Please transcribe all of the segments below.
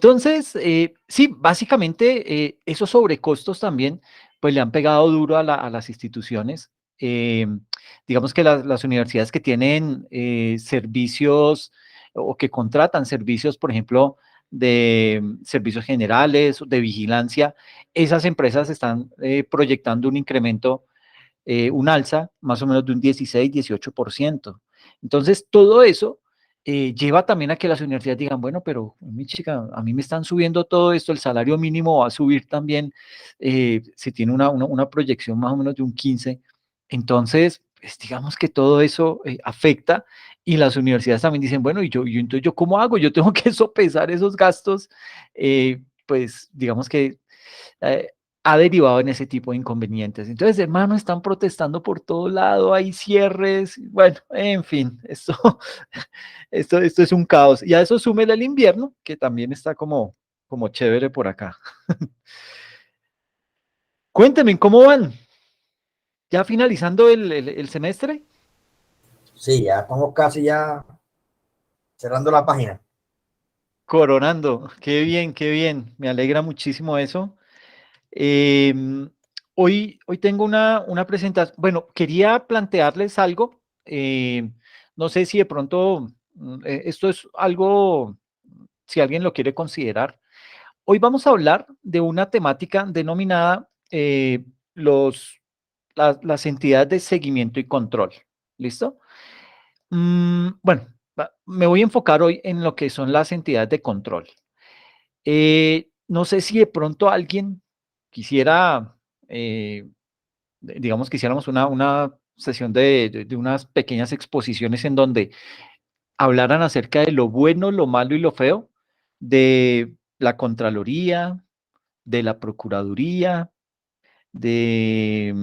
Entonces, sí, básicamente esos sobrecostos también, pues le han pegado duro a las instituciones. Eh, digamos que las universidades que tienen servicios o que contratan servicios, por ejemplo, de servicios generales, de vigilancia, esas empresas están proyectando un incremento, un alza más o menos de un 16-18%. Entonces, todo eso lleva también a que las universidades digan, bueno, pero mi chica, a mí me están subiendo todo esto, el salario mínimo va a subir también, se tiene una proyección más o menos de un 15%. Entonces, pues, digamos que todo eso afecta y las universidades también dicen, bueno, entonces yo ¿cómo hago? Yo tengo que sopesar esos gastos, pues digamos que eh, ha derivado en ese tipo de inconvenientes. Entonces, hermano, están protestando por todo lado, hay cierres, bueno, en fin, esto es un caos. Y a eso súmele el invierno, que también está como chévere por acá. Cuéntenme, ¿cómo van? ¿Ya finalizando el semestre? Sí, ya estamos casi ya cerrando la página. Coronando, qué bien, me alegra muchísimo eso. Em, hoy tengo una presentación. Bueno, quería plantearles algo. No sé si de pronto esto es algo, si alguien lo quiere considerar. Hoy vamos a hablar de una temática denominada las entidades de seguimiento y control. ¿Listo? Bueno, me voy a enfocar hoy en lo que son las entidades de control. No sé si de pronto alguien quisiera, digamos que hiciéramos una sesión de unas pequeñas exposiciones en donde hablaran acerca de lo bueno, lo malo y lo feo de la Contraloría, de la Procuraduría, de,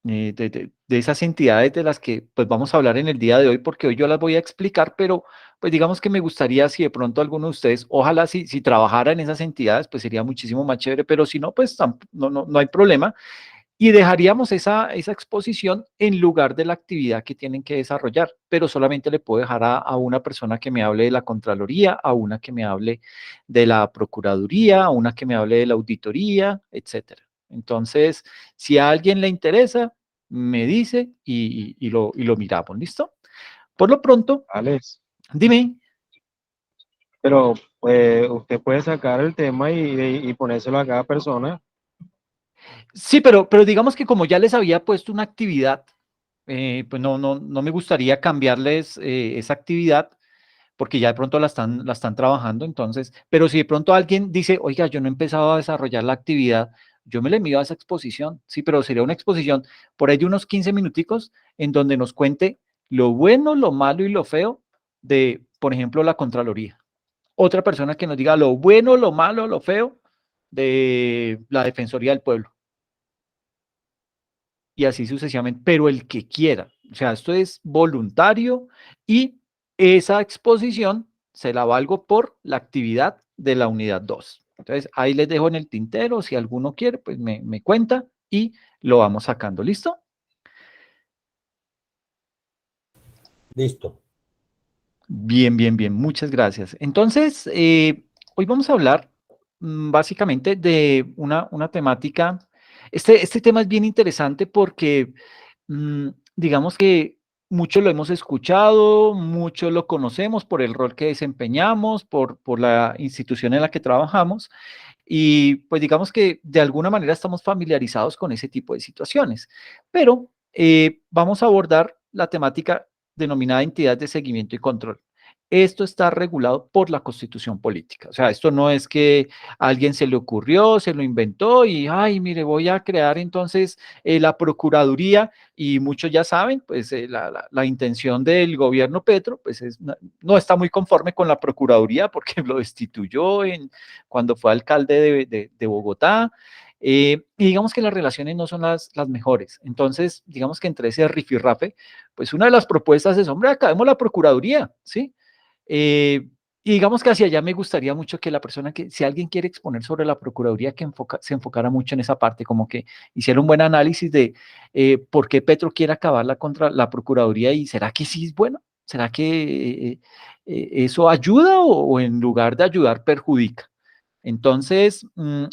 de esas entidades de las que pues vamos a hablar en el día de hoy, porque hoy yo las voy a explicar, pero pues digamos que me gustaría si de pronto alguno de ustedes, ojalá si trabajara en esas entidades, pues sería muchísimo más chévere, pero si no, pues no hay problema. Y dejaríamos esa exposición en lugar de la actividad que tienen que desarrollar, pero solamente le puedo dejar a una persona que me hable de la Contraloría, a una que me hable de la Procuraduría, a una que me hable de la Auditoría, etcétera. Entonces, si a alguien le interesa, me dice y lo miramos, ¿listo? Por lo pronto, Alex, dime. pero pues usted puede sacar el tema y ponérselo a cada persona. Sí, pero digamos que como ya les había puesto una actividad, pues no me gustaría cambiarles esa actividad porque ya de pronto la están trabajando, entonces, pero si de pronto alguien dice, oiga, yo no he empezado a desarrollar la actividad, yo me le mido a esa exposición, sí, pero sería una exposición por ahí de unos 15 minuticos en donde nos cuente lo bueno, lo malo y lo feo de, por ejemplo, la Contraloría. Otra persona que nos diga lo bueno, lo malo, lo feo de la Defensoría del Pueblo y así sucesivamente, pero el que quiera. O sea, esto es voluntario y esa exposición se la valgo por la actividad de la unidad 2. Entonces, ahí les dejo en el tintero, si alguno quiere, pues me cuenta y lo vamos sacando. ¿Listo? Listo. Bien, muchas gracias. Entonces, hoy vamos a hablar básicamente de una temática. Este tema es bien interesante porque digamos que mucho lo hemos escuchado, mucho lo conocemos por el rol que desempeñamos, por la institución en la que trabajamos y pues digamos que de alguna manera estamos familiarizados con ese tipo de situaciones, pero vamos a abordar la temática denominada entidad de seguimiento y control. Esto está regulado por la Constitución política. O sea, esto no es que a alguien se le ocurrió, se lo inventó y, ay, mire, voy a crear entonces la Procuraduría y muchos ya saben, pues la intención del gobierno Petro, pues no está muy conforme con la Procuraduría porque lo destituyó cuando fue alcalde de Bogotá. Y digamos que las relaciones no son las mejores. Entonces, digamos que entre ese rifirrafe, pues una de las propuestas es, hombre, acabemos la Procuraduría, ¿sí? Eh, y digamos que hacia allá me gustaría mucho que la persona que, si alguien quiere exponer sobre la Procuraduría, que se enfocara mucho en esa parte, como que hiciera un buen análisis de por qué Petro quiere acabarla contra la Procuraduría y será que sí es bueno. ¿Será que eso ayuda o en lugar de ayudar perjudica? Entonces,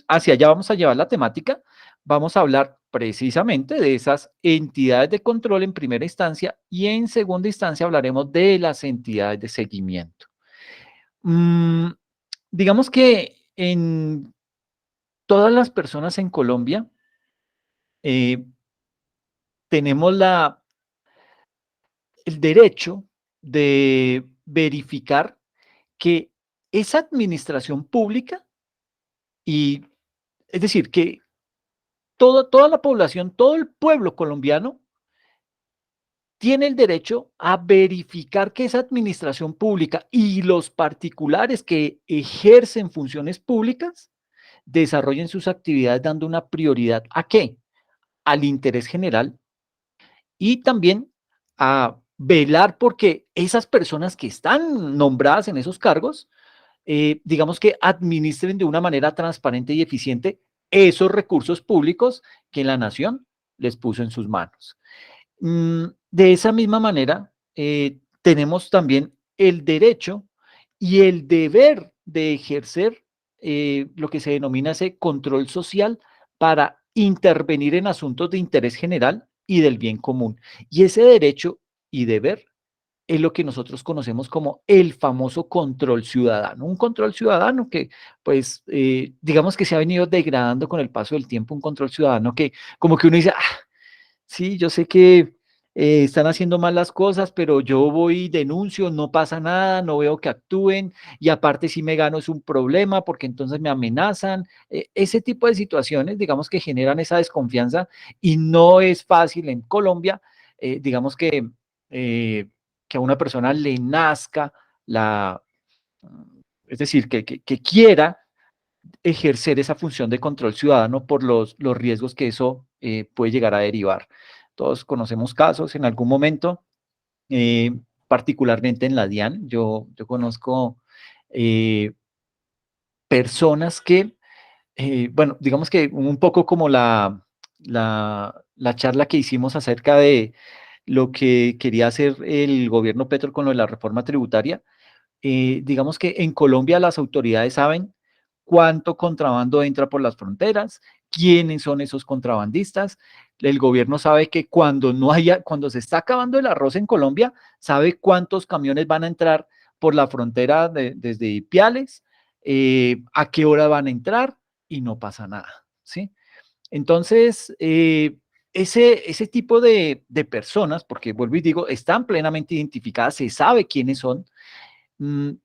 hacia allá vamos a llevar la temática. Vamos a hablar precisamente de esas entidades de control en primera instancia y en segunda instancia hablaremos de las entidades de seguimiento. Mm, digamos que en todas las personas en Colombia eh, tenemos el derecho de verificar que esa administración pública y es decir, que toda la población, todo el pueblo colombiano tiene el derecho a verificar que esa administración pública y los particulares que ejercen funciones públicas desarrollen sus actividades dando una prioridad ¿a qué? Al interés general y también a velar porque esas personas que están nombradas en esos cargos, digamos que administren de una manera transparente y eficiente esos recursos públicos que la nación les puso en sus manos. De esa misma manera, tenemos también el derecho y el deber de ejercer lo que se denomina ese control social para intervenir en asuntos de interés general y del bien común. Y ese derecho y deber es lo que nosotros conocemos como el famoso control ciudadano. Un control ciudadano que, pues, digamos que se ha venido degradando con el paso del tiempo, un control ciudadano que como que uno dice, sí, yo sé que están haciendo mal las cosas, pero yo voy y denuncio, no pasa nada, no veo que actúen y aparte si me gano es un problema porque entonces me amenazan. Ese tipo de situaciones, digamos que generan esa desconfianza y no es fácil en Colombia, digamos que a una persona le nazca la, es decir, que quiera ejercer esa función de control ciudadano por los riesgos que eso puede llegar a derivar. Todos conocemos casos en algún momento, particularmente en la DIAN. Yo conozco eh, personas que, bueno, digamos que un poco como la charla que hicimos acerca de lo que quería hacer el gobierno Petro con lo de la reforma tributaria, digamos que en Colombia las autoridades saben cuánto contrabando entra por las fronteras, quiénes son esos contrabandistas. El gobierno sabe que cuando se está acabando el arroz en Colombia, sabe cuántos camiones van a entrar por la frontera desde Ipiales, a qué hora van a entrar y no pasa nada, ¿sí? Entonces, ese tipo de personas, porque vuelvo y digo, están plenamente identificadas, se sabe quiénes son,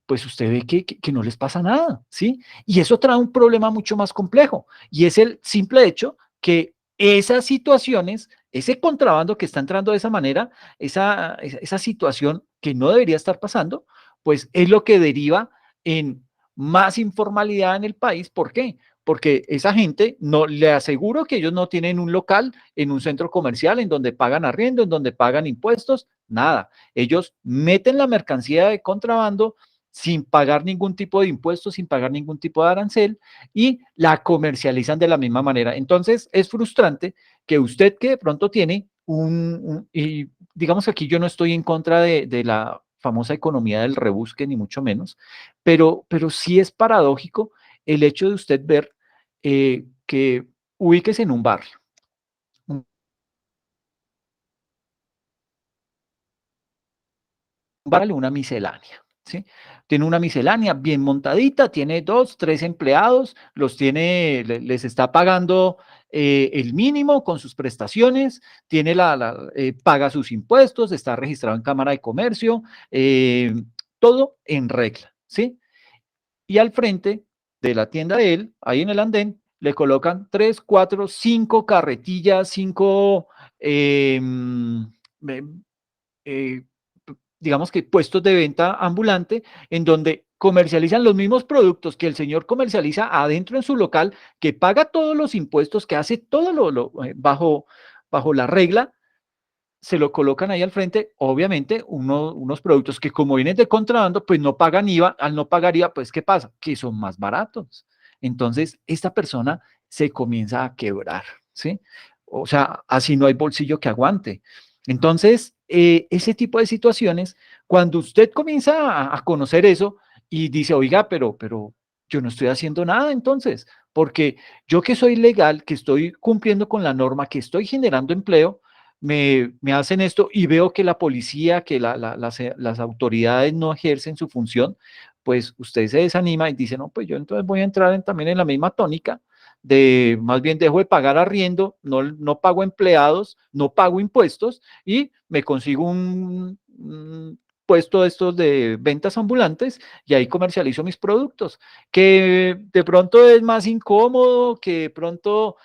pues usted ve que no les pasa nada, ¿sí? Y eso trae un problema mucho más complejo, y es el simple hecho que esas situaciones, ese contrabando que está entrando de esa manera, esa situación que no debería estar pasando, pues es lo que deriva en más informalidad en el país. ¿Por qué? Porque esa gente, no, le aseguro que ellos no tienen un local en un centro comercial en donde pagan arriendo, en donde pagan impuestos, nada. Ellos meten la mercancía de contrabando sin pagar ningún tipo de impuestos, sin pagar ningún tipo de arancel y la comercializan de la misma manera. Entonces, es frustrante que usted que de pronto tiene y digamos que aquí yo no estoy en contra de la famosa economía del rebusque, ni mucho menos, pero sí es paradójico el hecho de usted ver que ubíquese en un barrio, vale una miscelánea, ¿sí? Tiene una miscelánea bien montadita, tiene 2, 3 empleados, les está pagando el mínimo con sus prestaciones, paga sus impuestos, está registrado en Cámara de Comercio, todo en regla, ¿sí? Y al frente de la tienda de él, ahí en el andén, le colocan 3, 4, 5 carretillas, 5 eh, eh, digamos que puestos de venta ambulante, en donde comercializan los mismos productos que el señor comercializa adentro en su local, que paga todos los impuestos, que hace todo bajo la regla, se lo colocan ahí al frente, obviamente unos productos que como vienen de contrabando, pues no pagan IVA, al no pagar IVA, pues ¿qué pasa? Que son más baratos. Entonces, esta persona se comienza a quebrar, ¿sí? O sea, así no hay bolsillo que aguante. Entonces, ese tipo de situaciones, cuando usted comienza a conocer eso y dice, oiga, pero yo no estoy haciendo nada entonces, porque yo que soy legal, que estoy cumpliendo con la norma, que estoy generando empleo, me hacen esto y veo que la policía, que las autoridades no ejercen su función, pues usted se desanima y dice, no, pues yo entonces voy a entrar también en la misma tónica de más bien dejo de pagar arriendo, no pago empleados, no pago impuestos y me consigo un puesto de estos de ventas ambulantes y ahí comercializo mis productos, que de pronto es más incómodo, que de pronto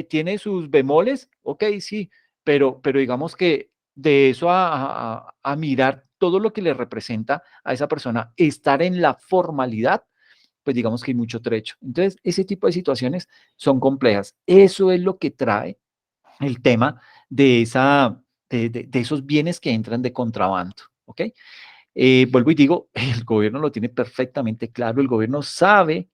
tiene sus bemoles, ok, sí, pero digamos que de eso a mirar todo lo que le representa a esa persona, estar en la formalidad, pues digamos que hay mucho trecho. Entonces, ese tipo de situaciones son complejas. Eso es lo que trae el tema de, de esos bienes que entran de contrabando, ¿ok? Vuelvo y digo, el gobierno lo tiene perfectamente claro, el gobierno sabe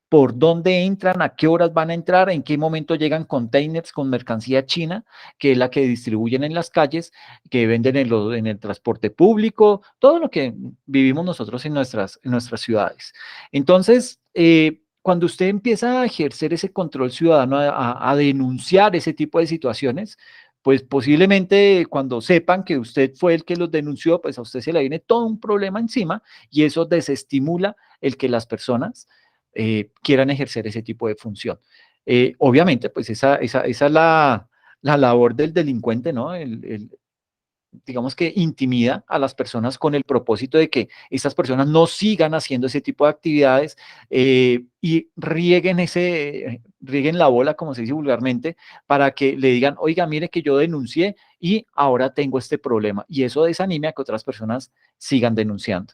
por dónde entran, a qué horas van a entrar, en qué momento llegan containers con mercancía china, que es la que distribuyen en las calles, que venden en el transporte público, todo lo que vivimos nosotros en nuestras ciudades. Entonces, cuando usted empieza a ejercer ese control ciudadano, a denunciar ese tipo de situaciones, pues posiblemente cuando sepan que usted fue el que los denunció, pues a usted se le viene todo un problema encima y eso desestimula el que las personas quieran ejercer ese tipo de función. Obviamente, pues esa es la labor del delincuente, ¿no? Digamos que intimida a las personas con el propósito de que estas personas no sigan haciendo ese tipo de actividades y rieguen la bola, como se dice vulgarmente, para que le digan, oiga, mire que yo denuncié y ahora tengo este problema. Y eso desanime a que otras personas sigan denunciando.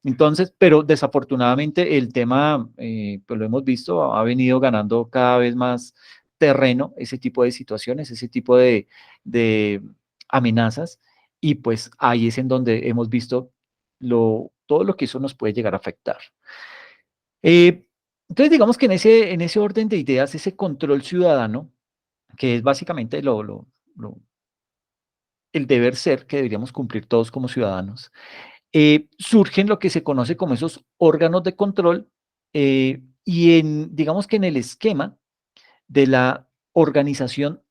Entonces, pero desafortunadamente el tema, pues lo hemos visto, ha venido ganando cada vez más terreno, ese tipo de situaciones, ese tipo de amenazas, y pues ahí es en donde hemos visto todo lo que eso nos puede llegar a afectar. Entonces, digamos que en ese orden de ideas, ese control ciudadano, que es básicamente el deber ser que deberíamos cumplir todos como ciudadanos, surgen lo que se conoce como esos órganos de control y digamos que en el esquema de la organización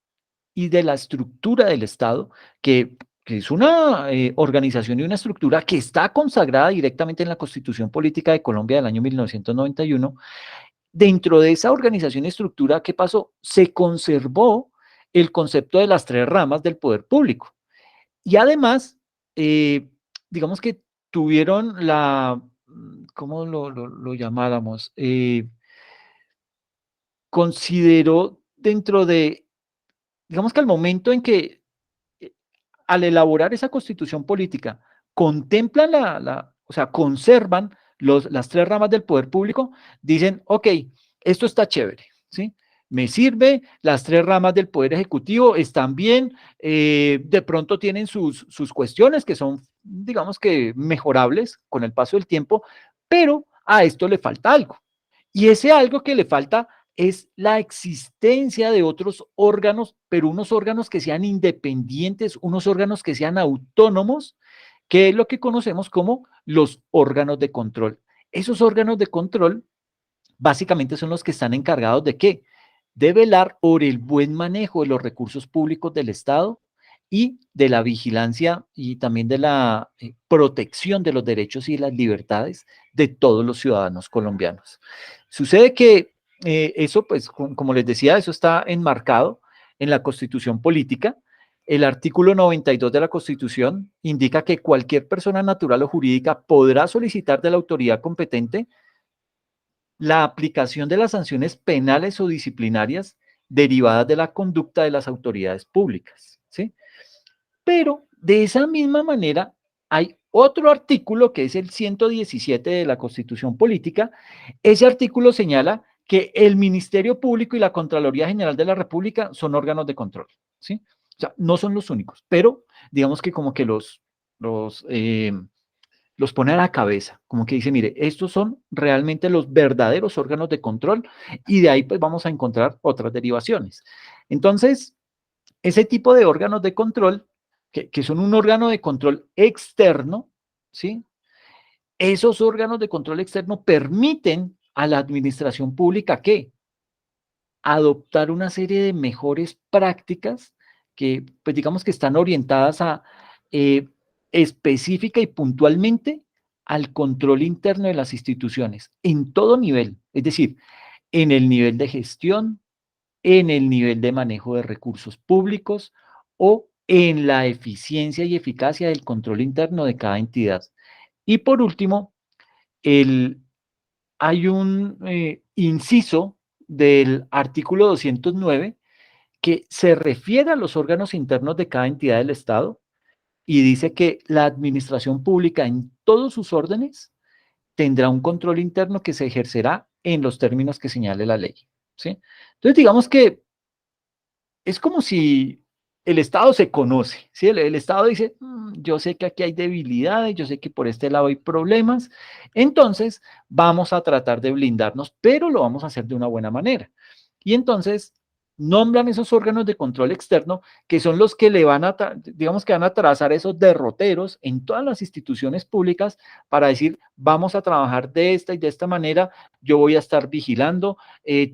y de la estructura del Estado, que es una organización y una estructura que está consagrada directamente en la Constitución Política de Colombia del año 1991. Dentro de esa organización y estructura, ¿qué pasó? Se conservó el concepto de las tres ramas del poder público. Y además, digamos que tuvieron ¿cómo lo llamáramos? Consideró dentro de, digamos que al momento en que eh, al elaborar esa constitución política, contemplan o sea, conservan las tres ramas del poder público, dicen, ok, esto está chévere, ¿sí? Me sirve, las tres ramas del poder ejecutivo están bien, de pronto tienen sus cuestiones que son, digamos que mejorables con el paso del tiempo, pero a esto le falta algo. Y ese algo que le falta es la existencia de otros órganos, pero unos órganos que sean independientes, unos órganos que sean autónomos, que es lo que conocemos como los órganos de control. Esos órganos de control básicamente son los que están encargados de qué? De velar por el buen manejo de los recursos públicos del Estado y de la vigilancia y también de la protección de los derechos y las libertades de todos los ciudadanos colombianos. Sucede que eso, pues, como les decía, eso está enmarcado en la Constitución Política. El artículo 92 de la Constitución indica que cualquier persona natural o jurídica podrá solicitar de la autoridad competente la aplicación de las sanciones penales o disciplinarias derivadas de la conducta de las autoridades públicas, ¿sí? Pero de esa misma manera hay otro artículo que es el 117 de la Constitución Política. Ese artículo señala que el Ministerio Público y la Contraloría General de la República son órganos de control, ¿sí? O sea, no son los únicos, pero digamos que como que los los pone a la cabeza, como que dice, mire, estos son realmente los verdaderos órganos de control y de ahí pues vamos a encontrar otras derivaciones. Entonces, ese tipo de órganos de control que son un órgano de control externo, ¿sí? Esos órganos de control externo permiten a la administración pública que adoptar una serie de mejores prácticas que, pues digamos que están orientadas a eh, específica y puntualmente al control interno de las instituciones en todo nivel, es decir, en el nivel de gestión, en el nivel de manejo de recursos públicos o en la eficiencia y eficacia del control interno de cada entidad. Y por último, hay un inciso del artículo 209 que se refiere a los órganos internos de cada entidad del Estado y dice que la administración pública en todos sus órdenes tendrá un control interno que se ejercerá en los términos que señale la ley, ¿sí? Entonces, digamos que es como si el Estado se conoce, ¿sí? El Estado dice, yo sé que aquí hay debilidades, yo sé que por este lado hay problemas, entonces vamos a tratar de blindarnos, pero lo vamos a hacer de una buena manera. Y entonces nombran esos órganos de control externo que son los que le van a, digamos que van a trazar esos derroteros en todas las instituciones públicas para decir, vamos a trabajar de esta y de esta manera, yo voy a estar vigilando,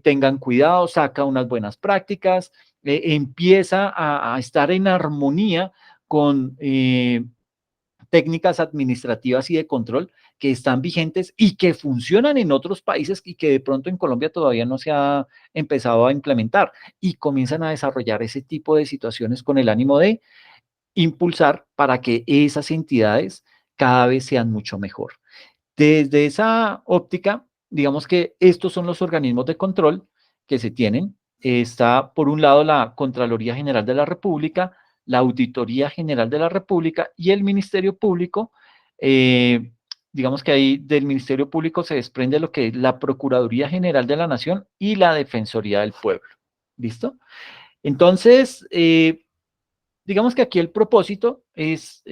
tengan cuidado, saca unas buenas prácticas, empieza a estar en armonía con técnicas administrativas y de control que están vigentes y que funcionan en otros países y que de pronto en Colombia todavía no se ha empezado a implementar y comienzan a desarrollar ese tipo de situaciones con el ánimo de impulsar para que esas entidades cada vez sean mucho mejor. Desde esa óptica, digamos que estos son los organismos de control que se tienen. Está, por un lado, la Contraloría General de la República, la Auditoría General de la República y el Ministerio Público. Digamos que ahí del Ministerio Público se desprende lo que es la Procuraduría General de la Nación y la Defensoría del Pueblo. ¿Listo? Entonces, digamos que aquí el propósito es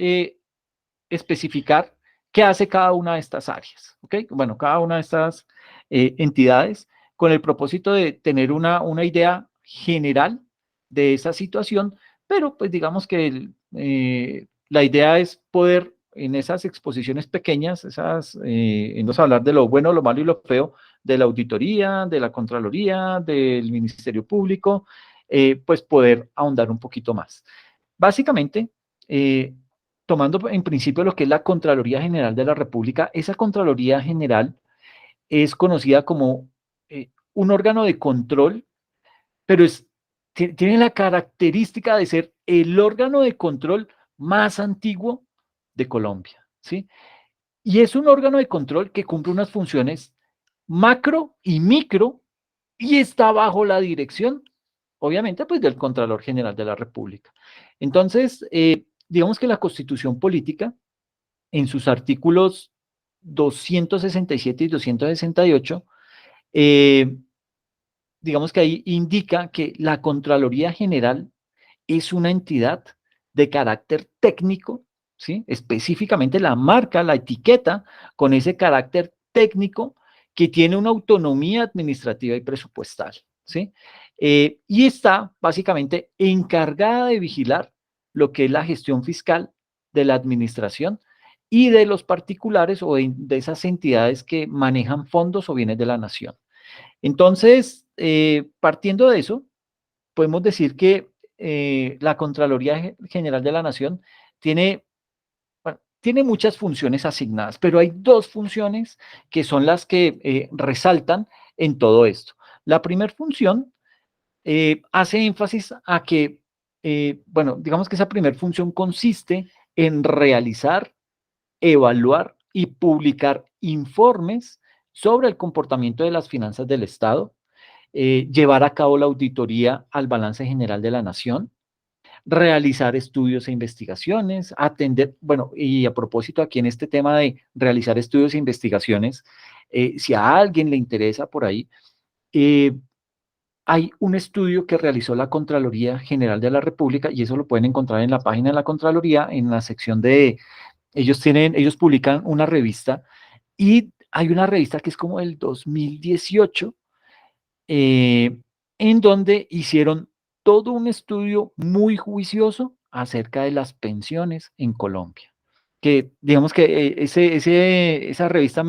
especificar qué hace cada una de estas áreas, ¿ok? Bueno, cada una de estas entidades con el propósito de tener una idea general de esa situación, pero pues digamos que la idea es poder en esas exposiciones pequeñas, vamos a hablar de lo bueno, lo malo y lo feo de la auditoría, de la Contraloría, del Ministerio Público, pues poder ahondar un poquito más. Básicamente, tomando en principio lo que es la Contraloría General de la República, esa Contraloría General es conocida como un órgano de control, pero tiene la característica de ser el órgano de control más antiguo de Colombia, ¿sí? Y es un órgano de control que cumple unas funciones macro y micro y está bajo la dirección, obviamente, pues del Contralor General de la República. Entonces, digamos que la Constitución Política, en sus artículos 267 y 268, digamos que ahí indica que la Contraloría General es una entidad de carácter técnico, ¿sí? Específicamente la marca, la etiqueta con ese carácter técnico que tiene una autonomía administrativa y presupuestal, ¿sí? Y está básicamente encargada de vigilar lo que es la gestión fiscal de la administración y de los particulares o de esas entidades que manejan fondos o bienes de la nación. Entonces, partiendo de eso, podemos decir que la Contraloría General de la Nación tiene, bueno, tiene muchas funciones asignadas, pero hay dos funciones que son las que resaltan en todo esto. La primera función hace énfasis a que, bueno, digamos que esa primera función consiste en realizar, evaluar y publicar informes sobre el comportamiento de las finanzas del Estado, llevar a cabo la auditoría al balance general de la nación, realizar estudios e investigaciones, atender, bueno, y a propósito aquí en este tema de realizar estudios e investigaciones, si a alguien le interesa por ahí, hay un estudio que realizó la Contraloría General de la República y eso lo pueden encontrar en la página de la Contraloría, en la sección de, ellos publican una revista y hay una revista que es como el 2018, en donde hicieron todo un estudio muy juicioso acerca de las pensiones en Colombia. Que digamos que esa revista,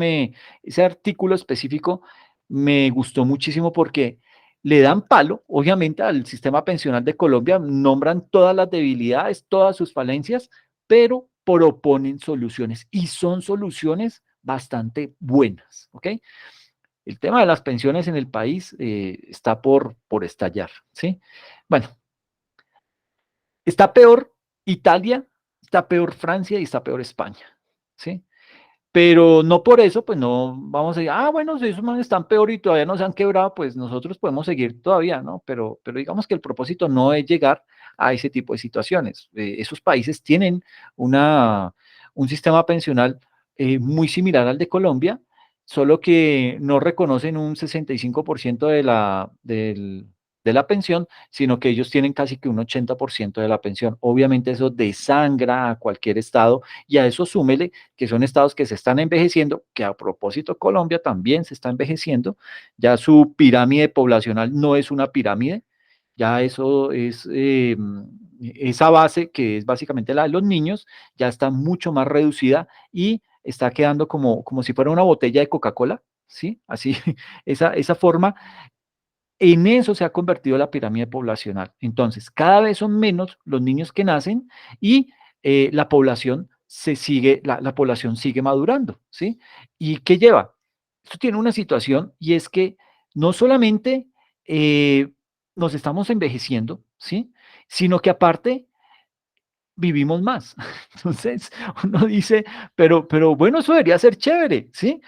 ese artículo específico me gustó muchísimo porque le dan palo, obviamente, al sistema pensional de Colombia, nombran todas las debilidades, todas sus falencias, pero proponen soluciones y son soluciones bastante buenas, ¿ok? El tema de las pensiones en el país está por estallar, ¿sí? Bueno, está peor Italia, está peor Francia y está peor España, ¿sí? Pero no por eso, pues no vamos a decir, bueno, si esos manes están peor y todavía no se han quebrado, pues nosotros podemos seguir todavía, ¿no? Pero digamos que el propósito no es llegar a ese tipo de situaciones. Esos países tienen un sistema pensional muy similar al de Colombia, solo que no reconocen un 65% de la pensión, sino que ellos tienen casi que un 80% de la pensión. Obviamente eso desangra a cualquier estado y a eso súmele que son estados que se están envejeciendo, que a propósito Colombia también se está envejeciendo, ya su pirámide poblacional no es una pirámide, ya eso es, esa base que es básicamente la de los niños, ya está mucho más reducida y está quedando como si fuera una botella de Coca-Cola, ¿sí? Así, esa forma, en eso se ha convertido la pirámide poblacional. Entonces, cada vez son menos los niños que nacen y la población la población sigue madurando, ¿sí? ¿Y qué lleva? Esto tiene una situación y es que no solamente nos estamos envejeciendo, ¿sí? Sino que aparte vivimos más. Entonces, uno dice, pero bueno, eso debería ser chévere, ¿sí?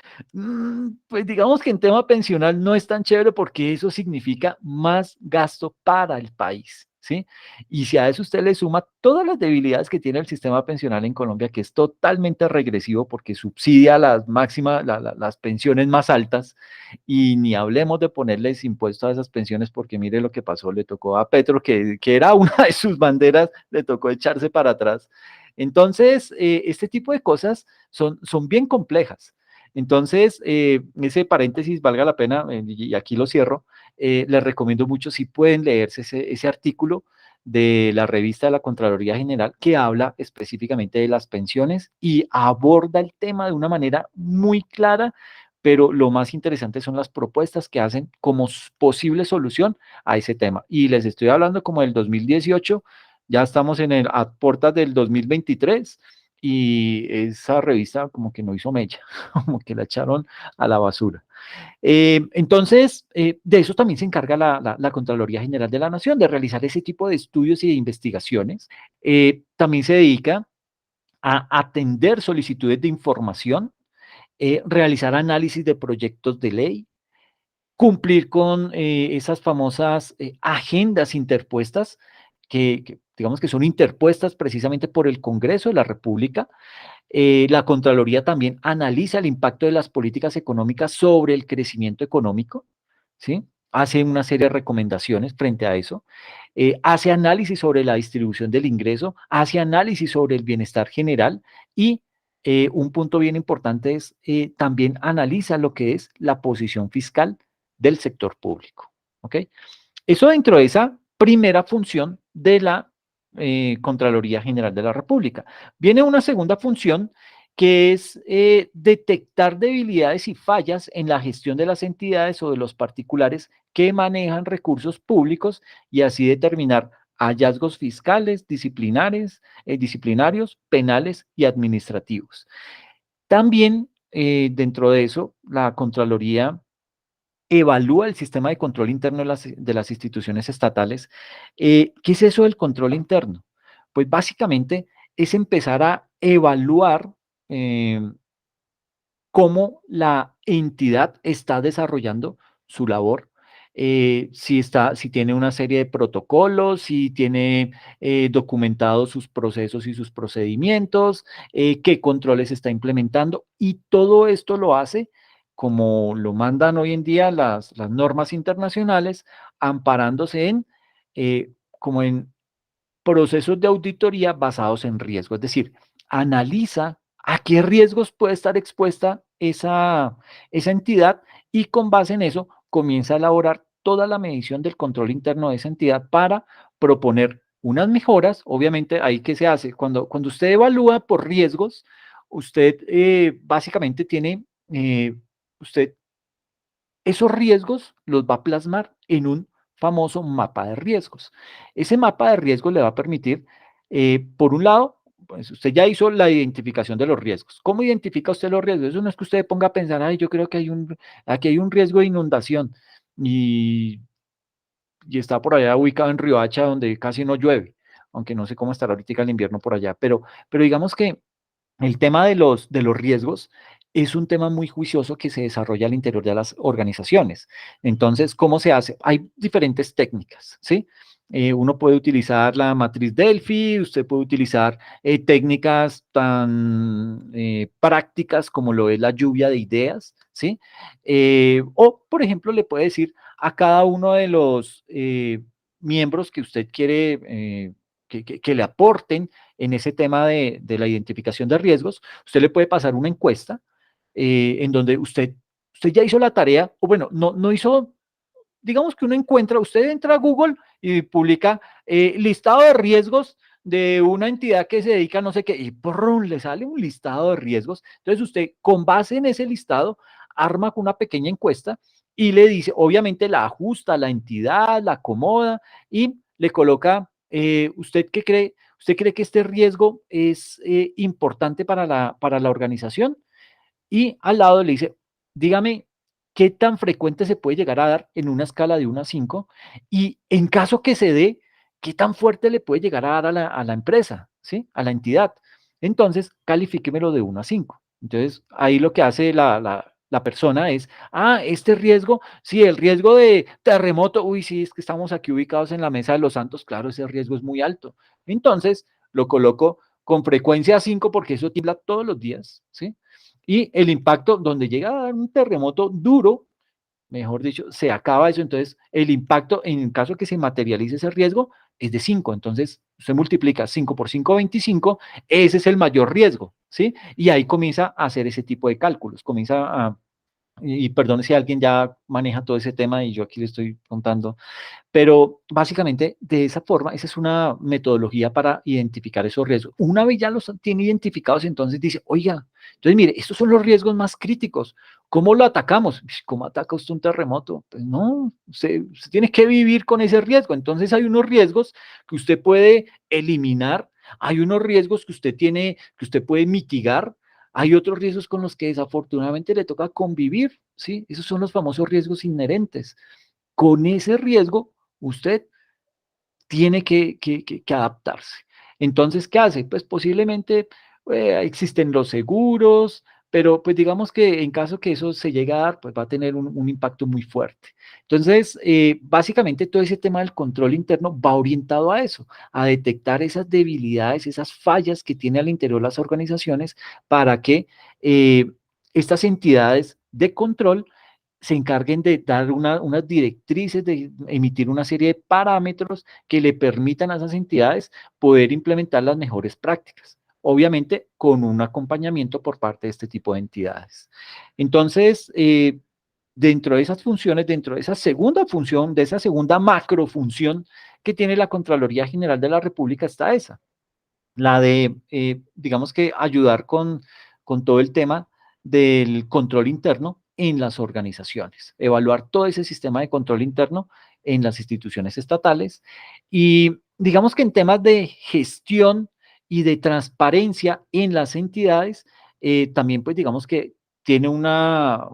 Pues digamos que en tema pensional no es tan chévere porque eso significa más gasto para el país, ¿sí? Y si a eso usted le suma todas las debilidades que tiene el sistema pensional en Colombia, que es totalmente regresivo porque subsidia las máximas, las pensiones más altas, y ni hablemos de ponerles impuestos a esas pensiones porque mire lo que pasó, le tocó a Petro, que era una de sus banderas, le tocó echarse para atrás. Entonces, este tipo de cosas son bien complejas. Entonces, ese paréntesis valga la pena, y aquí lo cierro, les recomiendo mucho si pueden leerse ese artículo de la revista de la Contraloría General que habla específicamente de las pensiones y aborda el tema de una manera muy clara, pero lo más interesante son las propuestas que hacen como posible solución a ese tema. Y les estoy hablando como del 2018, ya estamos a puertas del 2023 y esa revista como que no hizo mella, como que la echaron a la basura. Entonces, de eso también se encarga la Contraloría General de la Nación, de realizar ese tipo de estudios y de investigaciones. También se dedica a atender solicitudes de información, realizar análisis de proyectos de ley, cumplir con esas famosas agendas interpuestas digamos que son interpuestas precisamente por el Congreso de la República. La Contraloría también analiza el impacto de las políticas económicas sobre el crecimiento económico, ¿sí? Hace una serie de recomendaciones frente a eso, hace análisis sobre la distribución del ingreso, hace análisis sobre el bienestar general y un punto bien importante es también analiza lo que es la posición fiscal del sector público, ¿ok? Eso dentro de esa primera función de la Contraloría General de la República. Viene una segunda función que es detectar debilidades y fallas en la gestión de las entidades o de los particulares que manejan recursos públicos y así determinar hallazgos fiscales, disciplinarios, penales y administrativos. También dentro de eso, la Contraloría evalúa el sistema de control interno de las instituciones estatales. ¿Qué es eso del control interno? Pues básicamente es empezar a evaluar eh, cómo la entidad está desarrollando su labor, si tiene una serie de protocolos, si tiene documentados sus procesos y sus procedimientos, qué controles está implementando, y todo esto lo hace como lo mandan hoy en día las normas internacionales, amparándose como en procesos de auditoría basados en riesgo, es decir, analiza a qué riesgos puede estar expuesta esa entidad y con base en eso comienza a elaborar toda la medición del control interno de esa entidad para proponer unas mejoras, obviamente, ahí ¿qué se hace? Cuando usted evalúa por riesgos, usted básicamente tiene, usted esos riesgos los va a plasmar en un famoso mapa de riesgos. Ese mapa de riesgos le va a permitir, por un lado, pues usted ya hizo la identificación de los riesgos. ¿Cómo identifica usted los riesgos? Eso no es que usted ponga a pensar, ay, yo creo que aquí hay un riesgo de inundación y, y está por allá ubicado en Riohacha donde casi no llueve, aunque no sé cómo estará ahorita el invierno por allá, pero digamos que el tema de los riesgos es un tema muy juicioso que se desarrolla al interior de las organizaciones. Entonces, ¿cómo se hace? Hay diferentes técnicas, ¿sí? Uno puede utilizar la matriz Delphi, usted puede utilizar técnicas tan prácticas como lo es la lluvia de ideas, ¿sí? O, por ejemplo, le puede decir a cada uno de los miembros que usted quiere que le aporten en ese tema de la identificación de riesgos, usted le puede pasar una encuesta en donde usted ya hizo la tarea, o bueno, no hizo, digamos que uno encuentra, usted entra a Google y publica listado de riesgos de una entidad que se dedica a no sé qué, y ¡prum! Le sale un listado de riesgos. Entonces usted, con base en ese listado, arma con una pequeña encuesta y le dice, obviamente la ajusta a la entidad, la acomoda y le coloca, ¿usted qué cree? ¿Usted cree que este riesgo es importante para la organización? Y al lado le dice, dígame, ¿qué tan frecuente se puede llegar a dar en una escala de 1 a 5? Y en caso que se dé, ¿qué tan fuerte le puede llegar a dar a la empresa, ¿sí? A la entidad. Entonces, califíquemelo de 1 a 5. Entonces, ahí lo que hace la persona es, este riesgo, sí, el riesgo de terremoto, uy, sí, es que estamos aquí ubicados en la Mesa de los Santos, claro, ese riesgo es muy alto. Entonces, lo coloco con frecuencia 5 porque eso tiembla todos los días, ¿sí? Y el impacto, donde llega a dar un terremoto duro, mejor dicho, se acaba eso. Entonces, el impacto, en caso que se materialice ese riesgo, es de 5. Entonces, usted multiplica 5 por 5, 25, ese es el mayor riesgo, ¿sí? Y ahí comienza a hacer ese tipo de cálculos, comienza y perdón si alguien ya maneja todo ese tema y yo aquí le estoy contando, pero básicamente de esa forma, esa es una metodología para identificar esos riesgos. Una vez ya los tiene identificados, entonces dice, oiga, entonces mire, estos son los riesgos más críticos. ¿Cómo lo atacamos? ¿Cómo ataca usted un terremoto? Pues no, usted tiene que vivir con ese riesgo. Entonces hay unos riesgos que usted puede eliminar, hay unos riesgos que usted tiene, que usted puede mitigar, hay otros riesgos con los que desafortunadamente le toca convivir, ¿sí? Esos son los famosos riesgos inherentes. Con ese riesgo, usted tiene que adaptarse. Entonces, ¿qué hace? Pues posiblemente existen los seguros, pero pues digamos que en caso que eso se llegue a dar, pues va a tener un impacto muy fuerte. Entonces, básicamente todo ese tema del control interno va orientado a eso, a detectar esas debilidades, esas fallas que tiene al interior las organizaciones para que eh, estas entidades de control se encarguen de dar unas directrices, de emitir una serie de parámetros que le permitan a esas entidades poder implementar las mejores prácticas, obviamente con un acompañamiento por parte de este tipo de entidades. Entonces, dentro de esas funciones, dentro de esa segunda función, de esa segunda macrofunción que tiene la Contraloría General de la República está esa, la de, digamos que ayudar con todo el tema del control interno en las organizaciones, evaluar todo ese sistema de control interno en las instituciones estatales y digamos que en temas de gestión y de transparencia en las entidades, también pues digamos que tiene una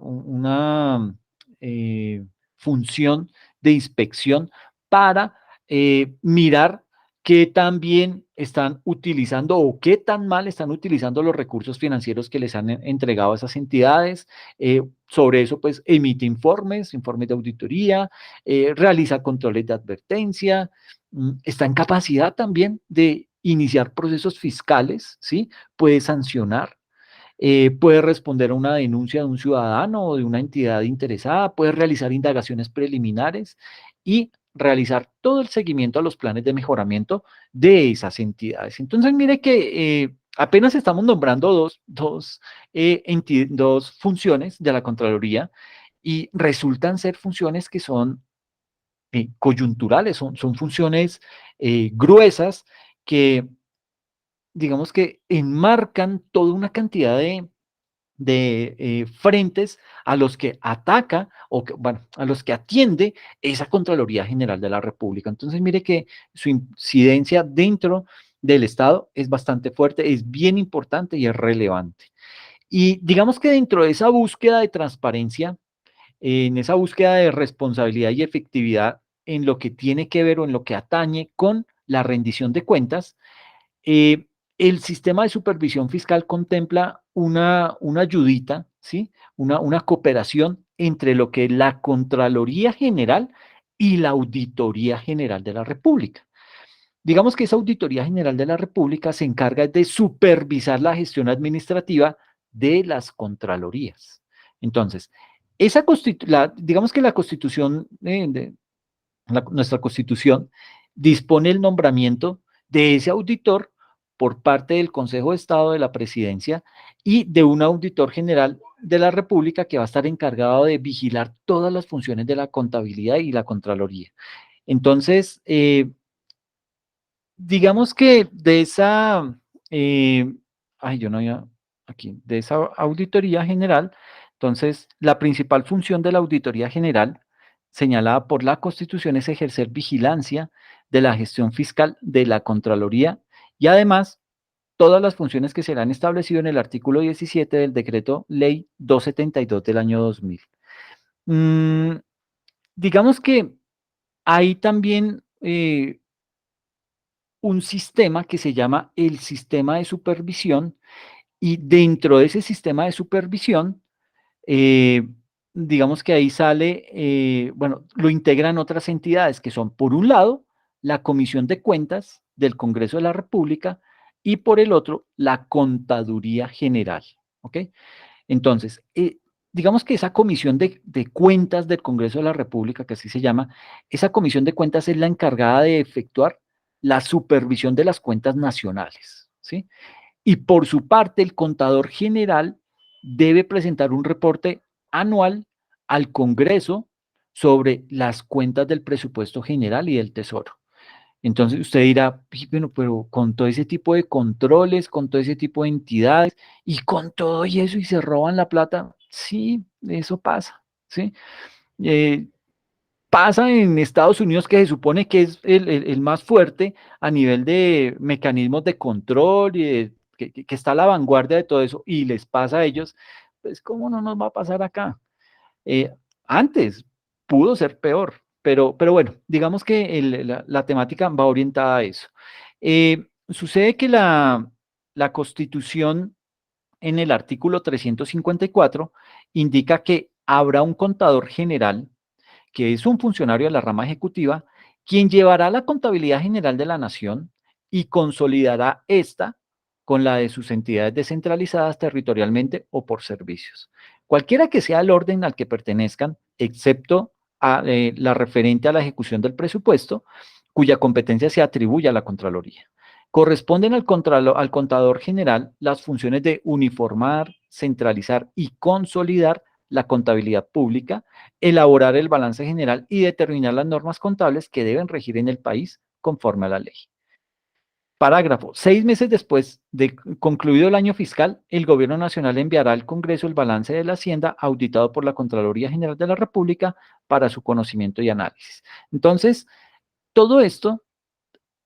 función de inspección para mirar qué tan bien están utilizando o qué tan mal están utilizando los recursos financieros que les han entregado a esas entidades. Sobre eso, pues, emite informes de auditoría, realiza controles de advertencia, está en capacidad también de iniciar procesos fiscales, ¿sí? Puede sancionar, puede responder a una denuncia de un ciudadano o de una entidad interesada, puede realizar indagaciones preliminares y realizar todo el seguimiento a los planes de mejoramiento de esas entidades. Entonces, mire que apenas estamos nombrando dos funciones de la Contraloría y resultan ser funciones que son coyunturales, son funciones gruesas que, digamos que enmarcan toda una cantidad de frentes a los que ataca o que, bueno, a los que atiende esa Contraloría General de la República. Entonces, mire que su incidencia dentro del Estado es bastante fuerte, es bien importante y es relevante. Y digamos que dentro de esa búsqueda de transparencia, en esa búsqueda de responsabilidad y efectividad en lo que tiene que ver o en lo que atañe con la rendición de cuentas, eh, el sistema de supervisión fiscal contempla una ayudita, ¿sí? Una cooperación entre lo que es la Contraloría General y la Auditoría General de la República. Digamos que esa Auditoría General de la República se encarga de supervisar la gestión administrativa de las Contralorías. Entonces, digamos que la Constitución nuestra Constitución dispone el nombramiento de ese auditor por parte del Consejo de Estado de la Presidencia y de un auditor general de la República que va a estar encargado de vigilar todas las funciones de la contabilidad y la Contraloría. Entonces, digamos que de esa, eh, yo no había aquí, de esa auditoría general, entonces la principal función de la auditoría general señalada por la Constitución es ejercer vigilancia de la gestión fiscal de la Contraloría y además todas las funciones que serán establecidas en el artículo 17 del decreto ley 272 del año 2000. Mm, digamos que hay también un sistema que se llama el sistema de supervisión y dentro de ese sistema de supervisión, eh, digamos que ahí sale, bueno, lo integran otras entidades que son, por un lado, la Comisión de Cuentas del Congreso de la República y por el otro, la Contaduría General, ¿ok? Entonces, digamos que esa comisión de cuentas del Congreso de la República, que así se llama, esa comisión de cuentas es la encargada de efectuar la supervisión de las cuentas nacionales, ¿sí? Y por su parte, el contador general debe presentar un reporte anual al Congreso sobre las cuentas del presupuesto general y del Tesoro. Entonces usted dirá, bueno, pero con todo ese tipo de controles, con todo ese tipo de entidades y con todo y eso y se roban la plata, sí, eso pasa, ¿sí? Eh, pasa en Estados Unidos que se supone que es el más fuerte a nivel de mecanismos de control y que está a la vanguardia de todo eso y les pasa a ellos, pues ¿cómo no nos va a pasar acá? Eh, antes pudo ser peor, pero bueno, digamos que la temática va orientada a eso. Sucede que la Constitución en el artículo 354 indica que habrá un contador general, que es un funcionario de la rama ejecutiva, quien llevará la contabilidad general de la nación y consolidará esta con la de sus entidades descentralizadas territorialmente o por servicios. Cualquiera que sea el orden al que pertenezcan, excepto la referente a la ejecución del presupuesto, cuya competencia se atribuye a la Contraloría. Corresponden al contador general las funciones de uniformar, centralizar y consolidar la contabilidad pública, elaborar el balance general y determinar las normas contables que deben regir en el país conforme a la ley. Parágrafo. 6 meses después de concluido el año fiscal, el Gobierno Nacional enviará al Congreso el balance de la Hacienda auditado por la Contraloría General de la República para su conocimiento y análisis. Entonces, todo esto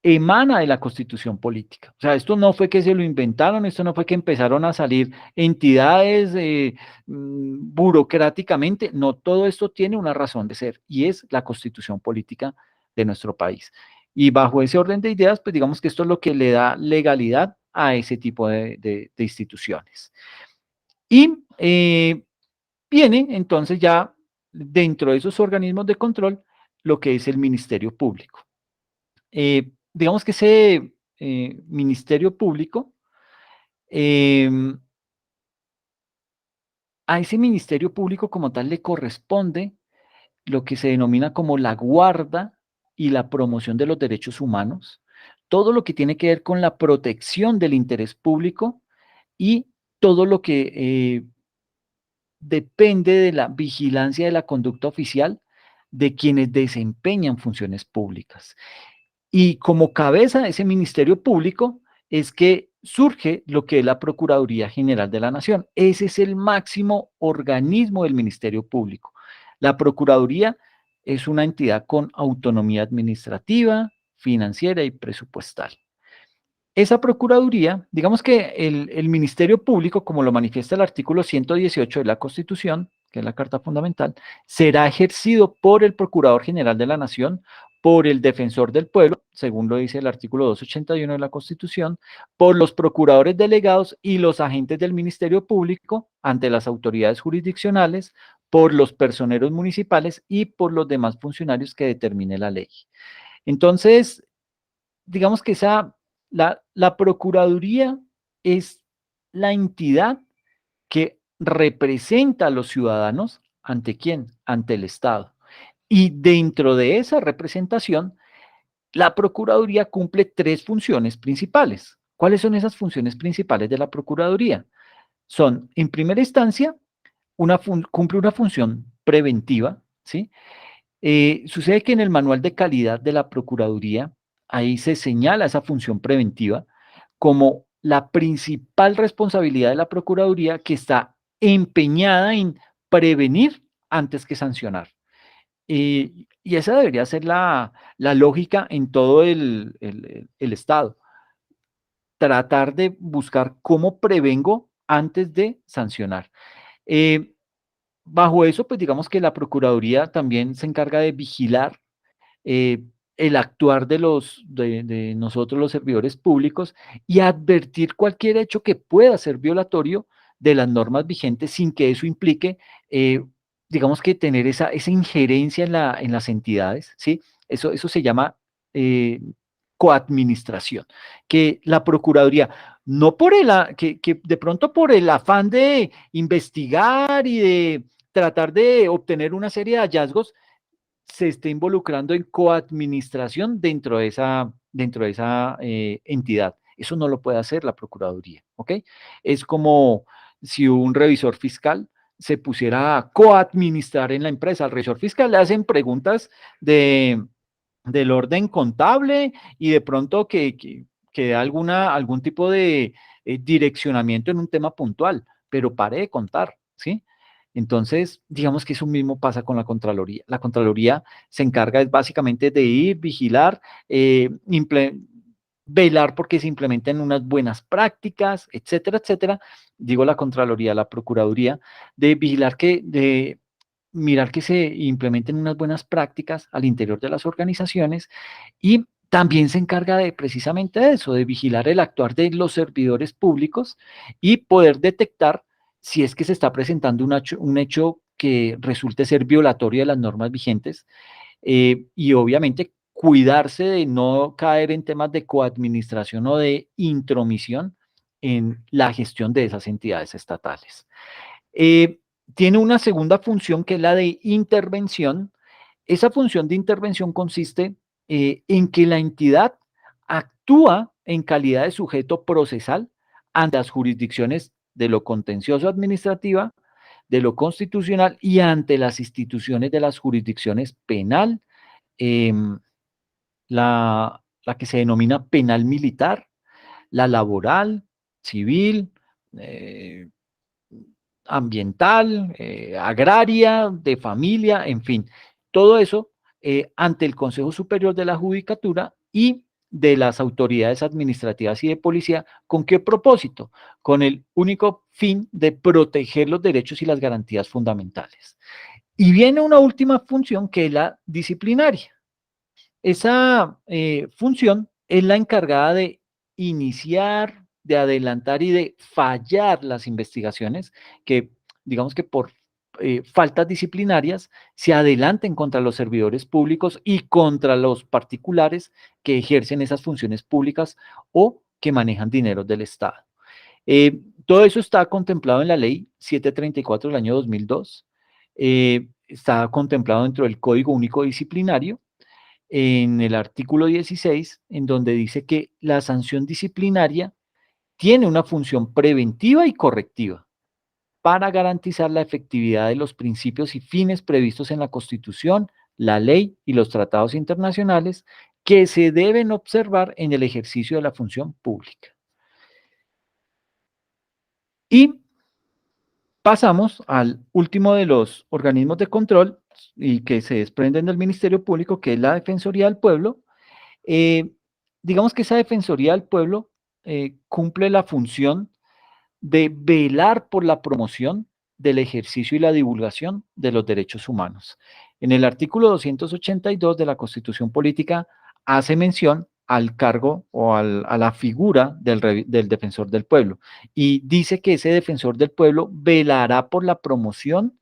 emana de la Constitución política. O sea, esto no fue que se lo inventaron, esto no fue que empezaron a salir entidades burocráticamente, no, todo esto tiene una razón de ser y es la Constitución política de nuestro país. Y bajo ese orden de ideas, pues digamos que esto es lo que le da legalidad a ese tipo de instituciones. Y viene entonces ya dentro de esos organismos de control lo que es el Ministerio Público. Digamos que ese Ministerio Público, em, a ese Ministerio Público como tal le corresponde lo que se denomina como la guarda y la promoción de los derechos humanos, todo lo que tiene que ver con la protección del interés público y todo lo que depende de la vigilancia de la conducta oficial de quienes desempeñan funciones públicas. Y como cabeza de ese Ministerio Público es que surge lo que es la Procuraduría General de la Nación. Ese es el máximo organismo del Ministerio Público. La Procuraduría es una entidad con autonomía administrativa, financiera y presupuestal. Esa Procuraduría, digamos que el Ministerio Público, como lo manifiesta el artículo 118 de la Constitución, que es la Carta Fundamental, será ejercido por el Procurador General de la Nación, por el Defensor del Pueblo, según lo dice el artículo 281 de la Constitución, por los procuradores delegados y los agentes del Ministerio Público ante las autoridades jurisdiccionales, por los personeros municipales y por los demás funcionarios que determine la ley. Entonces, digamos que la Procuraduría es la entidad que representa a los ciudadanos, ¿ante quién? Ante el Estado. Y dentro de esa representación, la Procuraduría cumple tres funciones principales. ¿Cuáles son esas funciones principales de la Procuraduría? Son, en primera instancia, cumple una función preventiva, ¿sí? Sucede que en el manual de calidad de la Procuraduría, ahí se señala esa función preventiva como la principal responsabilidad de la Procuraduría, que está empeñada en prevenir antes que sancionar. Y esa debería ser la lógica en todo el Estado. Tratar de buscar cómo prevengo antes de sancionar. Eh, Bajo eso, pues digamos que la Procuraduría también se encarga de vigilar eh, el actuar de nosotros los servidores públicos y advertir cualquier hecho que pueda ser violatorio de las normas vigentes sin que eso implique, digamos que tener esa injerencia en las entidades, ¿sí? Eso se llama eh, coadministración, que la Procuraduría, no por que de pronto por el afán de investigar y de tratar de obtener una serie de hallazgos, se esté involucrando en coadministración dentro de esa entidad. Eso no lo puede hacer la Procuraduría, ¿ok? Es como si un revisor fiscal se pusiera a coadministrar en la empresa. Al revisor fiscal le hacen preguntas del orden contable y de pronto que dé algún tipo de direccionamiento en un tema puntual, pero pare de contar, ¿sí? Entonces, digamos que eso mismo pasa con la Contraloría. La Contraloría se encarga básicamente de ir, vigilar, velar porque se implementen unas buenas prácticas, etcétera, etcétera. Digo la Contraloría, la Procuraduría, de vigilar de mirar que se implementen unas buenas prácticas al interior de las organizaciones y también se encarga de precisamente de eso, de vigilar el actuar de los servidores públicos y poder detectar si es que se está presentando un hecho que resulte ser violatorio de las normas vigentes y obviamente cuidarse de no caer en temas de coadministración o de intromisión en la gestión de esas entidades estatales. Eh, Tiene una segunda función que es la de intervención. Esa función de intervención consiste en que la entidad actúa en calidad de sujeto procesal ante las jurisdicciones de lo contencioso administrativa, de lo constitucional y ante las instituciones de las jurisdicciones penal, la que se denomina penal militar, la laboral, civil, eh, ambiental, agraria, de familia, en fin, todo eso ante el Consejo Superior de la Judicatura y de las autoridades administrativas y de policía. ¿Con qué propósito? Con el único fin de proteger los derechos y las garantías fundamentales. Y viene una última función que es la disciplinaria. Esa función es la encargada de iniciar, de adelantar y de fallar las investigaciones que, digamos que por faltas disciplinarias, se adelanten contra los servidores públicos y contra los particulares que ejercen esas funciones públicas o que manejan dinero del Estado. Todo eso está contemplado en la ley 734 del año 2002, está contemplado dentro del Código Único Disciplinario en el artículo 16, en donde dice que la sanción disciplinaria tiene una función preventiva y correctiva para garantizar la efectividad de los principios y fines previstos en la Constitución, la ley y los tratados internacionales que se deben observar en el ejercicio de la función pública. Y pasamos al último de los organismos de control y que se desprenden del Ministerio Público, que es la Defensoría del Pueblo. Eh, digamos que esa Defensoría del Pueblo cumple la función de velar por la promoción del ejercicio y la divulgación de los derechos humanos. En el artículo 282 de la Constitución Política hace mención al cargo o a la figura del defensor del pueblo y dice que ese defensor del pueblo velará por la promoción,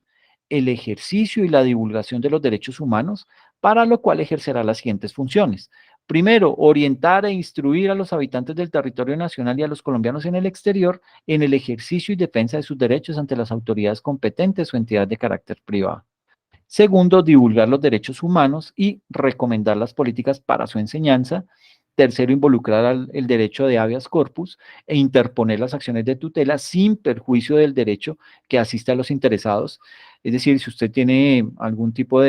el ejercicio y la divulgación de los derechos humanos, para lo cual ejercerá las siguientes funciones. Primero, orientar e instruir a los habitantes del territorio nacional y a los colombianos en el exterior en el ejercicio y defensa de sus derechos ante las autoridades competentes o entidades de carácter privado. Segundo, divulgar los derechos humanos y recomendar las políticas para su enseñanza. Tercero, involucrar el derecho de habeas corpus e interponer las acciones de tutela sin perjuicio del derecho que asiste a los interesados. Es decir, si usted tiene algún tipo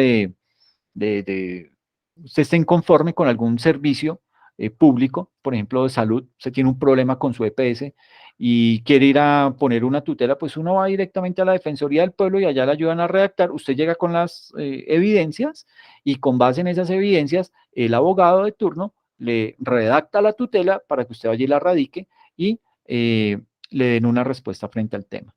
usted está inconforme con algún servicio público, por ejemplo, de salud, usted tiene un problema con su EPS y quiere ir a poner una tutela, pues uno va directamente a la Defensoría del Pueblo y allá le ayudan a redactar, usted llega con las evidencias y con base en esas evidencias, el abogado de turno le redacta la tutela para que usted vaya y la radique y le den una respuesta frente al tema.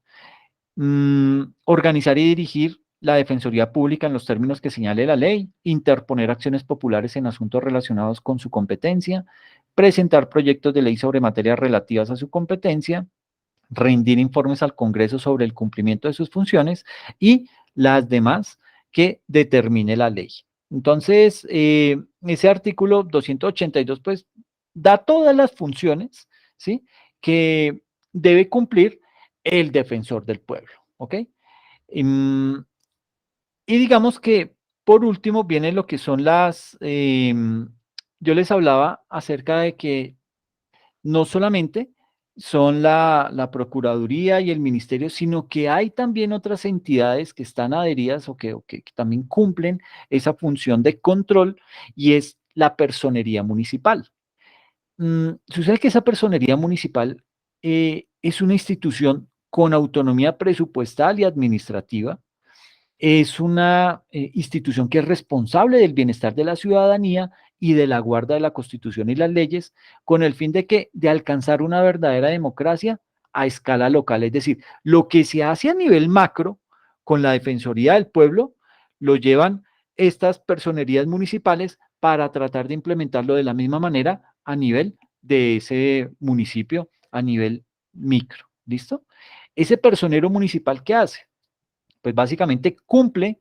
Organizar y dirigir la Defensoría Pública en los términos que señale la ley, interponer acciones populares en asuntos relacionados con su competencia, presentar proyectos de ley sobre materias relativas a su competencia, rendir informes al Congreso sobre el cumplimiento de sus funciones y las demás que determine la ley. Entonces, ese artículo 282, pues, da todas las funciones, ¿sí?, que debe cumplir el defensor del pueblo, ¿ok? Y digamos que por último viene lo que son yo les hablaba acerca de que no solamente son la Procuraduría y el Ministerio, sino que hay también otras entidades que están adheridas o que también cumplen esa función de control y es la personería municipal. Sucede que esa personería municipal es una institución con autonomía presupuestal y administrativa, es una institución que es responsable del bienestar de la ciudadanía y de la guarda de la Constitución y las leyes, con el fin de alcanzar una verdadera democracia a escala local. Es decir, lo que se hace a nivel macro con la Defensoría del Pueblo, lo llevan estas personerías municipales para tratar de implementarlo de la misma manera a nivel de ese municipio, a nivel micro. ¿Listo? Ese personero municipal, ¿qué hace? Pues básicamente cumple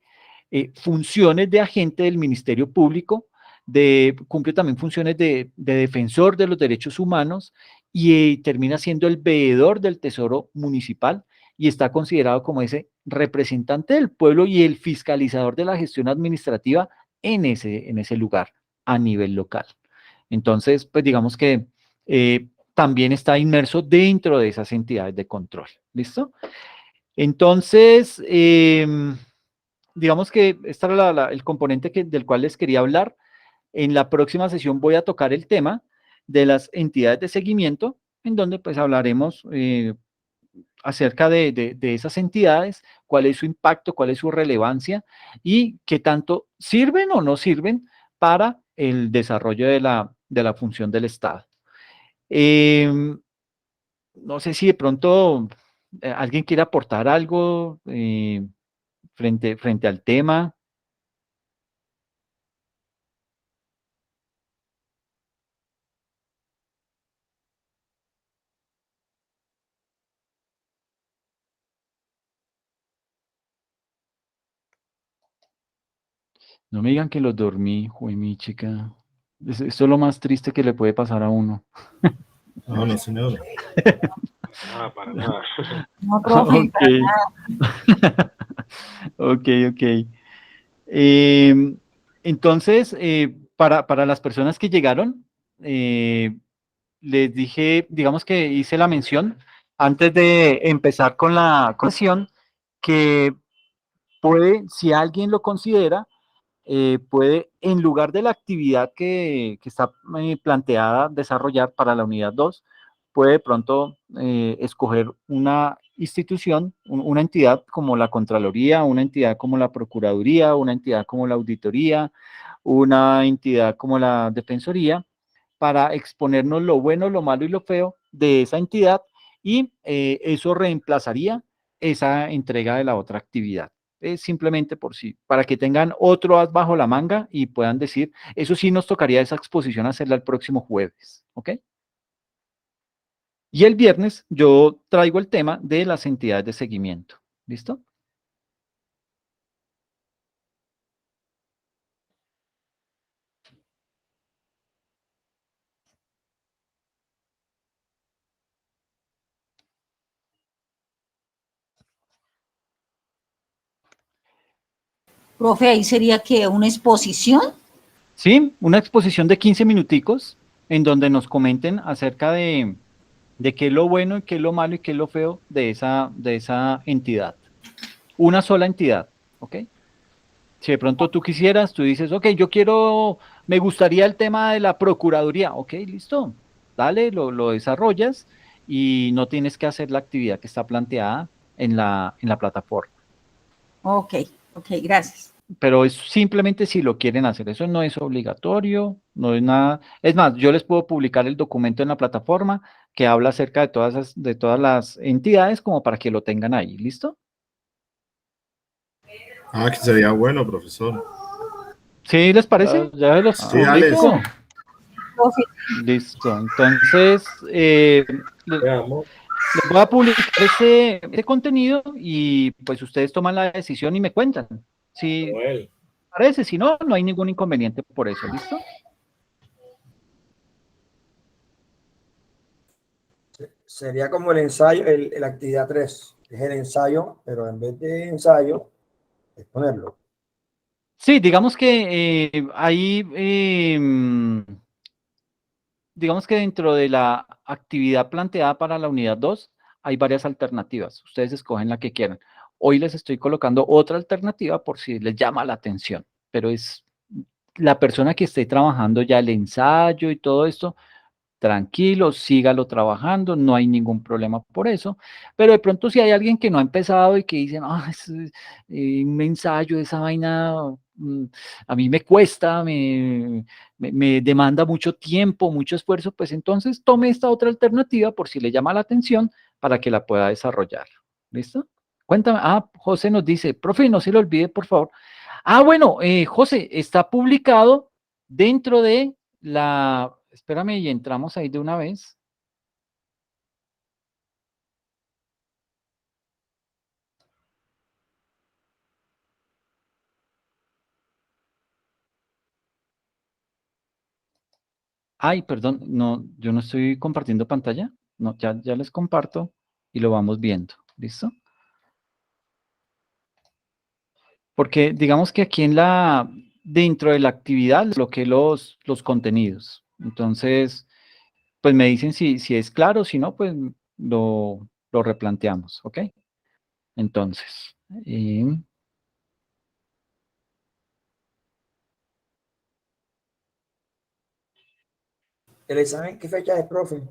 funciones de agente del Ministerio Público, cumple también funciones de defensor de los derechos humanos y termina siendo el veedor del Tesoro Municipal y está considerado como ese representante del pueblo y el fiscalizador de la gestión administrativa en ese lugar a nivel local. Entonces, pues digamos que también está inmerso dentro de esas entidades de control. ¿Listo? Entonces, digamos que este era el componente del cual les quería hablar. En la próxima sesión voy a tocar el tema de las entidades de seguimiento, en donde pues hablaremos acerca de esas entidades, cuál es su impacto, cuál es su relevancia y qué tanto sirven o no sirven para el desarrollo de la función del Estado. No sé si de pronto alguien quiere aportar algo frente al tema. No me digan que los dormí, joder, mi chica. Esto es lo más triste que le puede pasar a uno. No, no, señor. Nada, para nada. No, profe, Ok, ok. Entonces, para las personas que llegaron, les dije, digamos que hice la mención antes de empezar con la sesión, que puede, si alguien lo considera, puede, en lugar de la actividad que está planteada desarrollar para la unidad 2, puede de pronto escoger una institución, una entidad como la Contraloría, una entidad como la Procuraduría, una entidad como la Auditoría, una entidad como la Defensoría, para exponernos lo bueno, lo malo y lo feo de esa entidad, y eso reemplazaría esa entrega de la otra actividad. Simplemente por sí, para que tengan otro as bajo la manga y puedan decir, eso sí nos tocaría esa exposición hacerla el próximo jueves, ¿ok? Y el viernes yo traigo el tema de las entidades de seguimiento, ¿listo? Profe, ahí sería que una exposición. Sí, una exposición de 15 minuticos en donde nos comenten acerca de qué es lo bueno y qué es lo malo y qué es lo feo de esa entidad. Una sola entidad, ¿ok? Si de pronto tú quisieras, tú dices, ok, yo quiero, me gustaría el tema de la Procuraduría, ok, listo, dale, lo desarrollas y no tienes que hacer la actividad que está planteada en la plataforma. Ok, ok, gracias. Pero es simplemente si lo quieren hacer, eso no es obligatorio, no es nada. Es más, yo les puedo publicar el documento en la plataforma que habla acerca de todas las entidades como para que lo tengan ahí, ¿listo? Ah, que sería bueno, profesor. ¿Sí les parece? Ya los Sí, dale. publico. Profe, Listo. Entonces, Veamos. les voy a publicar ese contenido y pues ustedes toman la decisión y me cuentan. Si Noel. parece, si no, no hay ningún inconveniente por eso, ¿listo? Sería como el ensayo, la actividad 3 es el ensayo, pero en vez de ensayo, es ponerlo. Sí, digamos que ahí, digamos que dentro de la actividad planteada para la unidad 2 hay varias alternativas. Ustedes escogen la que quieran. Hoy les estoy colocando otra alternativa por si les llama la atención, pero es la persona que esté trabajando ya el ensayo y todo esto, tranquilo, sígalo trabajando, no hay ningún problema por eso, pero de pronto si hay alguien que no ha empezado y que dicen, ah, es un ensayo, esa vaina, mm, a mí me cuesta, me demanda mucho tiempo, mucho esfuerzo, pues entonces tome esta otra alternativa por si le llama la atención para que la pueda desarrollar. ¿Listo? Cuéntame, José nos dice, profe, no se le olvide, por favor. Bueno, José, está publicado dentro de la, espérame y entramos ahí de una vez. Ay, perdón, no, yo no estoy compartiendo pantalla. No, ya les comparto y lo vamos viendo. ¿Listo? Porque digamos que aquí dentro de la actividad, les bloqueé los contenidos. Entonces, pues me dicen si es claro, si no, pues lo replanteamos, ¿ok? Entonces, ¿El examen qué fecha es, profe?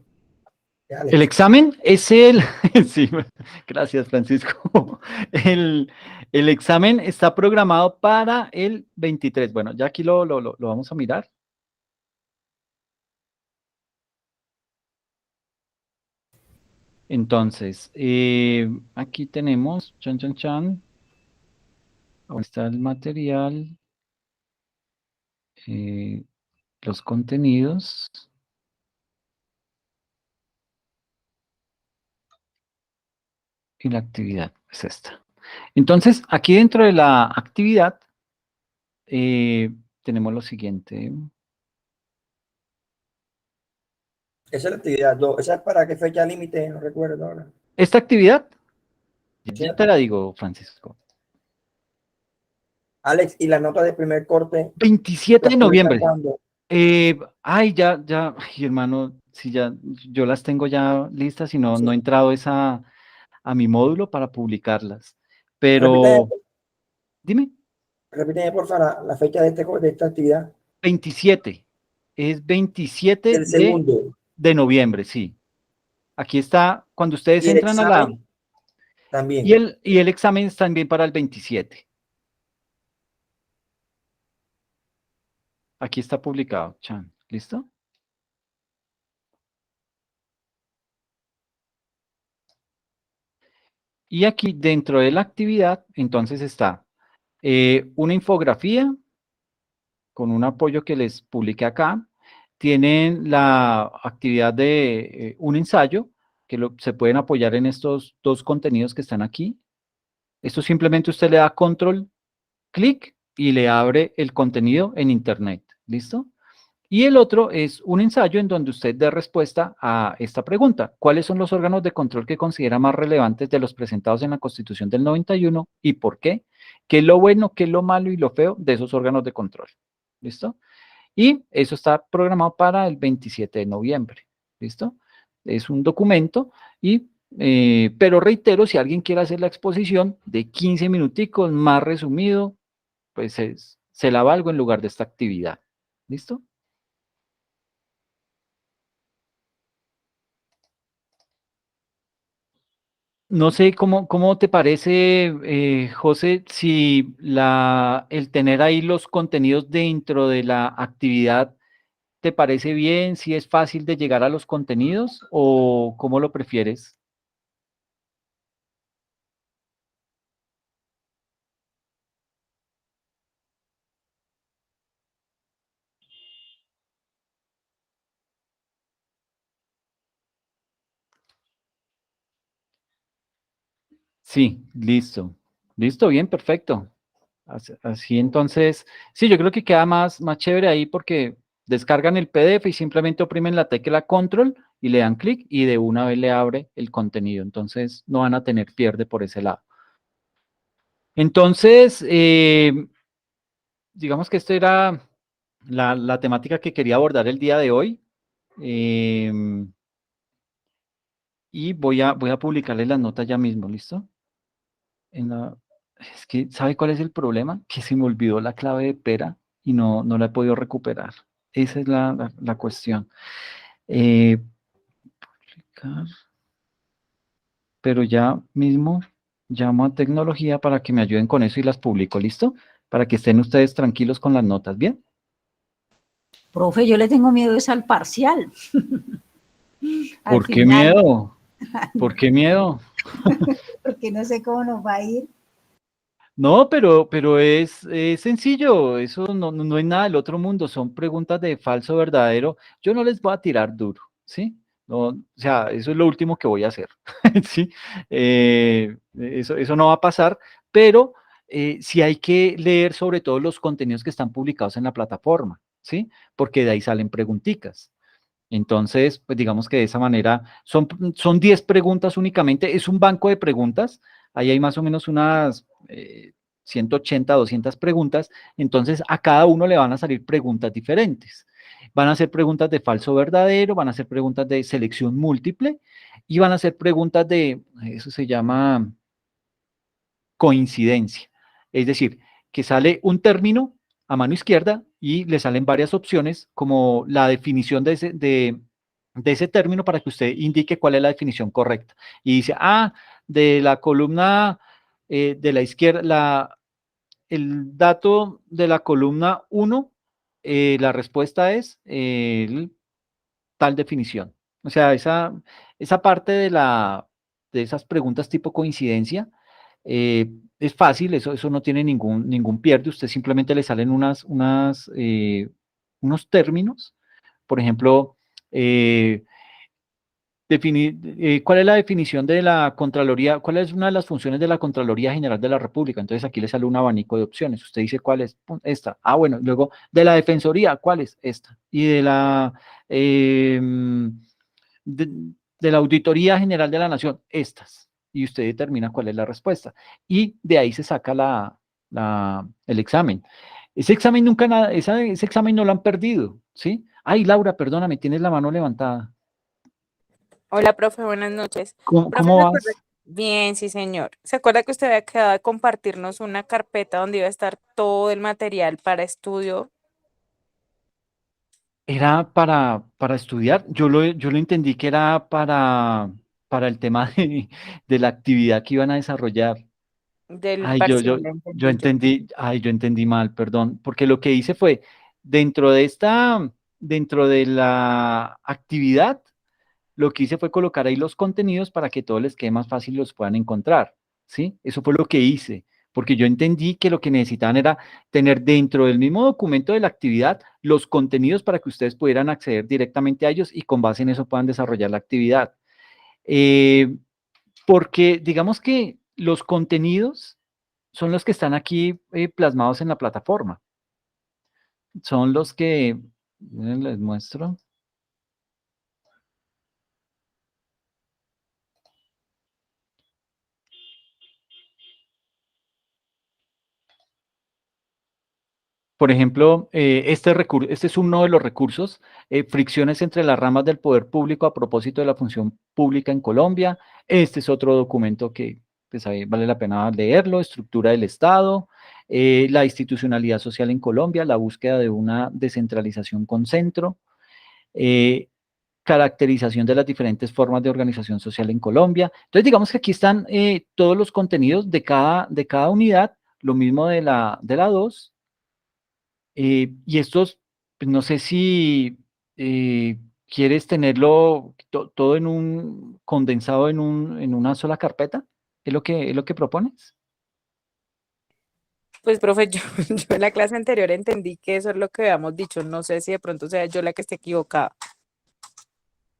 el Dale. examen es sí, gracias Francisco. El examen está programado para el 23. Bueno, ya aquí lo vamos a mirar. Entonces, aquí tenemos, chan. Ahí está el material, eh, los contenidos y la actividad es esta. Entonces, aquí dentro de la actividad tenemos lo siguiente. Esa es la actividad 2. ¿Esa es para qué fecha límite? No recuerdo ahora. Esta actividad, Sí. ya te la digo, Francisco. Alex, ¿y la nota de primer corte 27 la de publican noviembre. cuándo? Ay, hermano, sí, ya, yo las tengo ya listas y no he entrado a mi módulo para publicarlas. Repite, Pero, dime, Repíteme, por favor, la fecha de esta actividad. 27. Es 27 El segundo. de noviembre, sí. Aquí está, cuando ustedes Y el entran a la... examen también. Y el examen es también para el 27. Aquí está publicado, Chan. ¿Listo? Y aquí dentro de la actividad, entonces está una infografía con un apoyo que les publiqué acá. Tienen la actividad de un ensayo, que se pueden apoyar en estos dos contenidos que están aquí. Esto simplemente usted le da control, clic y le abre el contenido en internet. ¿Listo? Y el otro es un ensayo en donde usted dé respuesta a esta pregunta. ¿Cuáles son los órganos de control que considera más relevantes de los presentados en la Constitución del 91 y por qué? ¿Qué es lo bueno, qué es lo malo y lo feo de esos órganos de control? ¿Listo? Y eso está programado para el 27 de noviembre. ¿Listo? Es un documento pero reitero, si alguien quiere hacer la exposición de 15 minuticos más resumido, pues se la valgo en lugar de esta actividad. ¿Listo? No sé cómo te parece, José, si el tener ahí los contenidos dentro de la actividad te parece bien, si es fácil de llegar a los contenidos o cómo lo prefieres. Sí, listo. Listo, bien, perfecto. Así entonces, sí, yo creo que queda más chévere ahí porque descargan el PDF y simplemente oprimen la tecla control y le dan clic y de una vez le abre el contenido. Entonces no van a tener pierde por ese lado. Entonces, digamos que esta era la temática que quería abordar el día de hoy. Y voy a publicarles las notas ya mismo, ¿listo? Es que, ¿sabe cuál es el problema? Que se me olvidó la clave de pera y no la he podido recuperar. Esa es la cuestión. Publicar, pero ya mismo llamo a tecnología para que me ayuden con eso y las publico, ¿listo? Para que estén ustedes tranquilos con las notas, ¿bien? Profe, yo le tengo miedo es al parcial. Al ¿Por qué final, miedo? ¿Por qué miedo? porque no sé cómo nos va a ir. No, pero es sencillo, eso no es nada del otro mundo, son preguntas de falso verdadero. Yo no les voy a tirar duro, ¿sí? No, o sea, eso es lo último que voy a hacer, ¿sí? Eso no va a pasar, pero sí hay que leer sobre todo los contenidos que están publicados en la plataforma, ¿sí? Porque de ahí salen preguntitas. Entonces, pues digamos que de esa manera son 10 preguntas únicamente, es un banco de preguntas, ahí hay más o menos unas 180, 200 preguntas, entonces a cada uno le van a salir preguntas diferentes. Van a ser preguntas de falso verdadero, van a ser preguntas de selección múltiple y van a ser preguntas eso se llama coincidencia. Es decir, que sale un término a mano izquierda y le salen varias opciones como la definición de ese término para que usted indique cuál es la definición correcta. Y dice, de la columna de la izquierda, el dato de la columna 1, la respuesta es tal definición. O sea, esa parte de esas preguntas tipo coincidencia es fácil, eso no tiene ningún pierde, usted simplemente le salen unos términos, por ejemplo, ¿cuál es la definición de la Contraloría? ¿Cuál es una de las funciones de la Contraloría General de la República? Entonces aquí le sale un abanico de opciones. Usted dice cuál es, pum, esta. Bueno, luego de la Defensoría, ¿cuál es? Esta. Y de, de la Auditoría General de la Nación, estas. Y usted determina cuál es la respuesta. Y de ahí se saca el examen. Ese examen ese examen no lo han perdido, ¿sí? Ay, Laura, perdóname, tienes la mano levantada. Hola, profe, buenas noches. ¿Cómo, Profe, cómo vas? Bien, sí, señor. ¿Se acuerda que usted había quedado de compartirnos una carpeta donde iba a estar todo el material para estudio? Era para estudiar. Yo lo entendí que era para el tema de la actividad que iban a desarrollar. Del Ay, parcial, le entendí yo. yo entendí mal, perdón, porque lo que hice fue, dentro de dentro de la actividad, lo que hice fue colocar ahí los contenidos para que todos les quede más fácil y los puedan encontrar, ¿sí? Eso fue lo que hice, porque yo entendí que lo que necesitaban era tener dentro del mismo documento de la actividad los contenidos para que ustedes pudieran acceder directamente a ellos y con base en eso puedan desarrollar la actividad. Eh, Porque digamos que los contenidos son los que están aquí plasmados en la plataforma. Son los que, les muestro. Por ejemplo, este es uno de los recursos, fricciones entre las ramas del poder público a propósito de la función pública en Colombia. Este es otro documento que pues, ahí vale la pena leerlo, estructura del Estado, la institucionalidad social en Colombia, la búsqueda de una descentralización con centro, eh, caracterización de las diferentes formas de organización social en Colombia. Entonces, digamos que aquí están todos los contenidos de cada unidad, lo mismo de la 2. Y estos, pues no sé si quieres tenerlo todo en un condensado en una sola carpeta. Es lo que propones? Pues, profe, yo en la clase anterior entendí que eso es lo que habíamos dicho. No sé si de pronto sea yo la que esté equivocada.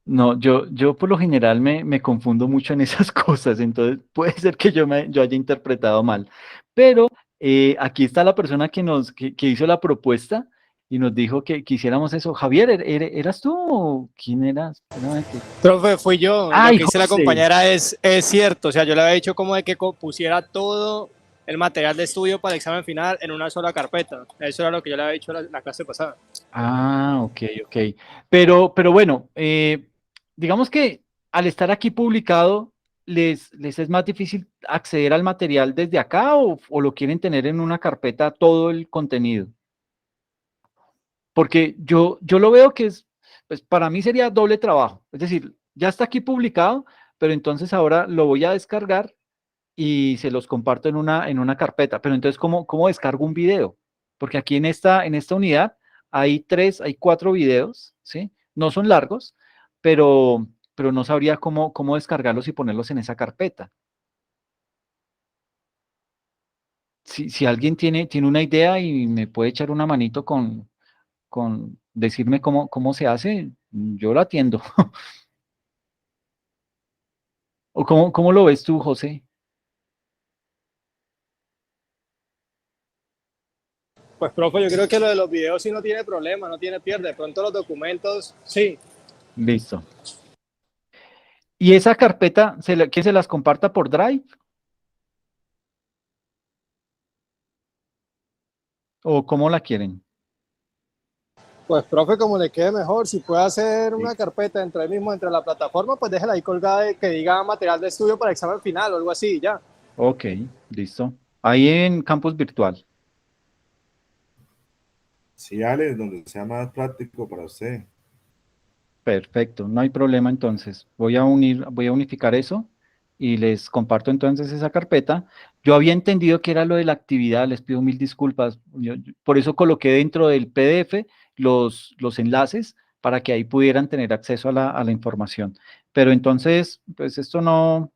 No, yo por lo general me confundo mucho en esas cosas, entonces puede ser que yo haya interpretado mal. Pero aquí está la persona que hizo la propuesta y nos dijo que hiciéramos eso. Javier, ¿eras tú o quién eras? Espérame Profe, fui yo. Lo ¡Ay, que dice la José! compañera es cierto. O sea, yo le había dicho como de que pusiera todo el material de estudio para el examen final en una sola carpeta. Eso era lo que yo le había dicho la clase pasada. Ah, ok, ok. Pero bueno, digamos que al estar aquí publicado, les es más difícil acceder al material desde acá o lo quieren tener en una carpeta todo el contenido. Porque yo lo veo que es, pues para mí sería doble trabajo. Es decir, ya está aquí publicado, pero entonces ahora lo voy a descargar y se los comparto en una carpeta. Pero entonces, ¿cómo descargo un video? Porque aquí en esta unidad hay 4 videos, ¿sí? No son largos, pero no sabría cómo descargarlos y ponerlos en esa carpeta. Si alguien tiene una idea y me puede echar una manito con decirme cómo se hace, yo lo atiendo. ¿O cómo lo ves tú, José? Pues, profe, yo creo que lo de los videos sí no tiene problema, no tiene pierde. De pronto los documentos, sí. Listo. ¿Y esa carpeta, quién se las comparta por Drive? ¿O cómo la quieren? Pues, profe, como le quede mejor, si puede hacer Sí. una carpeta entre mismo, entre la plataforma, pues déjela ahí colgada que diga material de estudio para examen final o algo así, ya. Ok, listo. Ahí en campus virtual. Sí, Alex, donde sea más práctico para usted. Perfecto, no hay problema entonces. Voy a unificar eso y les comparto entonces esa carpeta. Yo había entendido que era lo de la actividad, les pido mil disculpas. Por eso coloqué dentro del PDF los enlaces para que ahí pudieran tener acceso a la información. Pero entonces, pues esto no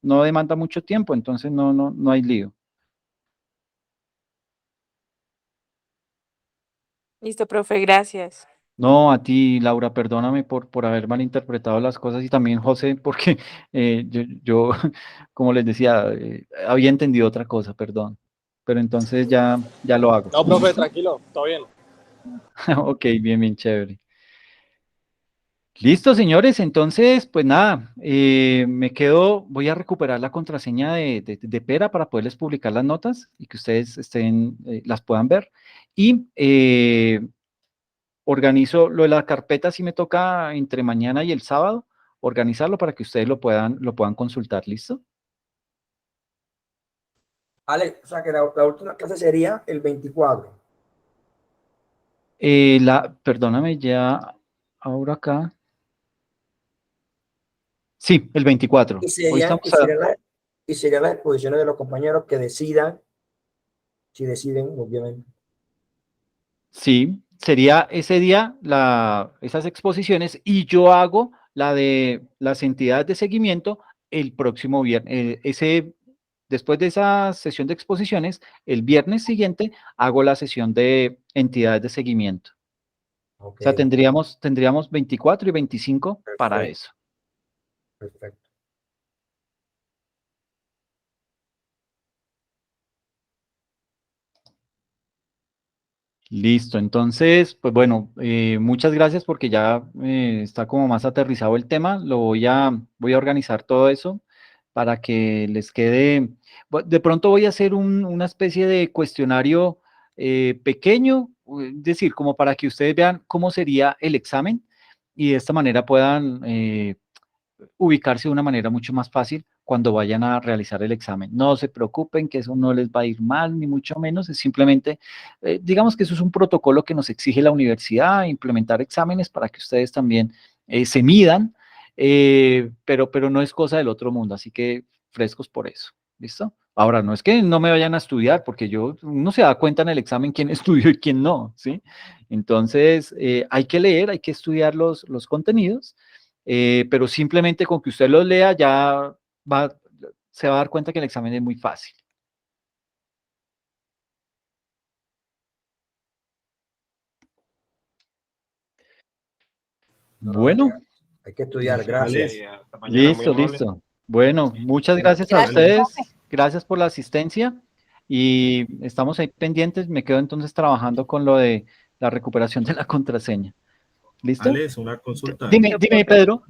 demanda mucho tiempo, entonces no hay lío. Listo, profe, gracias. No, a ti, Laura, perdóname por haber malinterpretado las cosas y también José, porque yo, como les decía, había entendido otra cosa, perdón. Pero entonces ya lo hago. No, profe, ¿Listo? tranquilo, todo bien. Ok, bien, bien, chévere. Listo, señores, entonces, pues nada, voy a recuperar la contraseña de Pera para poderles publicar las notas y que ustedes las puedan ver. Y organizo lo de la carpeta, si me toca entre mañana y el sábado, organizarlo para que ustedes lo puedan consultar, ¿listo? Alex, o sea que la última clase sería el 24. Perdóname, ya ahora acá. Sí, el 24. Y Hoy serían, estamos a... y serían las exposiciones de los compañeros que decidan, si deciden, obviamente. Sí, sería ese día esas exposiciones y yo hago la de las entidades de seguimiento el próximo viernes. Después de esa sesión de exposiciones, el viernes siguiente hago la sesión de entidades de seguimiento. Ok, O sea, tendríamos 24 y 25 para perfecto, eso. perfecto. Listo, entonces, pues bueno, muchas gracias porque ya está como más aterrizado el tema. Voy a organizar todo eso para que les quede. De pronto voy a hacer una especie de cuestionario pequeño, es decir, como para que ustedes vean cómo sería el examen y de esta manera puedan ubicarse de una manera mucho más fácil cuando vayan a realizar el examen. No se preocupen que eso no les va a ir mal, ni mucho menos, es simplemente, digamos que eso es un protocolo que nos exige la universidad, implementar exámenes para que ustedes también se midan, pero no es cosa del otro mundo, así que frescos por eso, ¿listo? Ahora, no es que no me vayan a estudiar, porque uno se da cuenta en el examen quién estudió y quién no, ¿sí? Entonces, hay que leer, hay que estudiar los contenidos, pero simplemente con que usted los lea se va a dar cuenta que el examen es muy fácil. Bueno, Hay que estudiar, gracias. Vale, hasta mañana, muy listo, amable. listo. Bueno, muchas gracias a Gracias, ustedes, profe. gracias por la asistencia y estamos ahí pendientes. Me quedo entonces trabajando con lo de la recuperación de la contraseña. ¿Listo? Alex, una consulta. Dime, Pedro.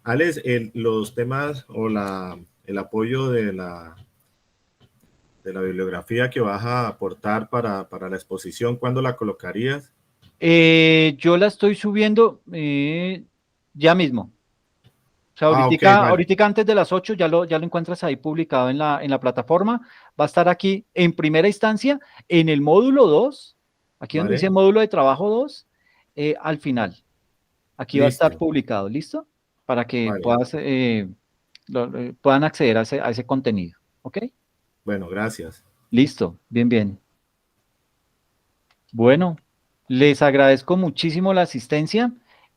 Alex, los temas o el apoyo de la bibliografía que vas a aportar para la exposición, ¿cuándo la colocarías? Yo la estoy subiendo ya mismo. O sea, Ah, ok, vale. ahorita antes de las 8 ya lo encuentras ahí publicado en la plataforma. Va a estar aquí en primera instancia, en el módulo 2, aquí donde dice Vale, módulo de trabajo 2, al final. Aquí va a estar listo. publicado, ¿listo? Para que Vale, puedan acceder a ese contenido. ¿Ok? bueno, gracias. Listo, bien, bien. Bueno, les agradezco muchísimo la asistencia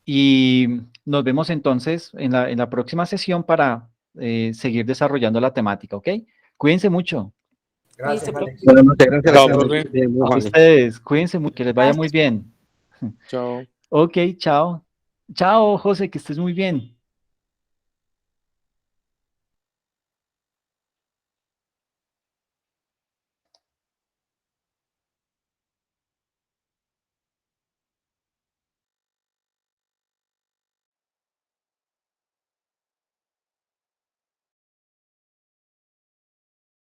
y nos vemos entonces en la próxima sesión para seguir desarrollando la temática, ¿ok? Cuídense mucho. Gracias, Listo, Alex. Buenas noches, gracias. Chao, Alexander. profe. Bien, muy A amable. ustedes, cuídense mucho, que les vaya muy Gracias. bien. Chao. Ok, chao. Chao, José, que estés muy bien.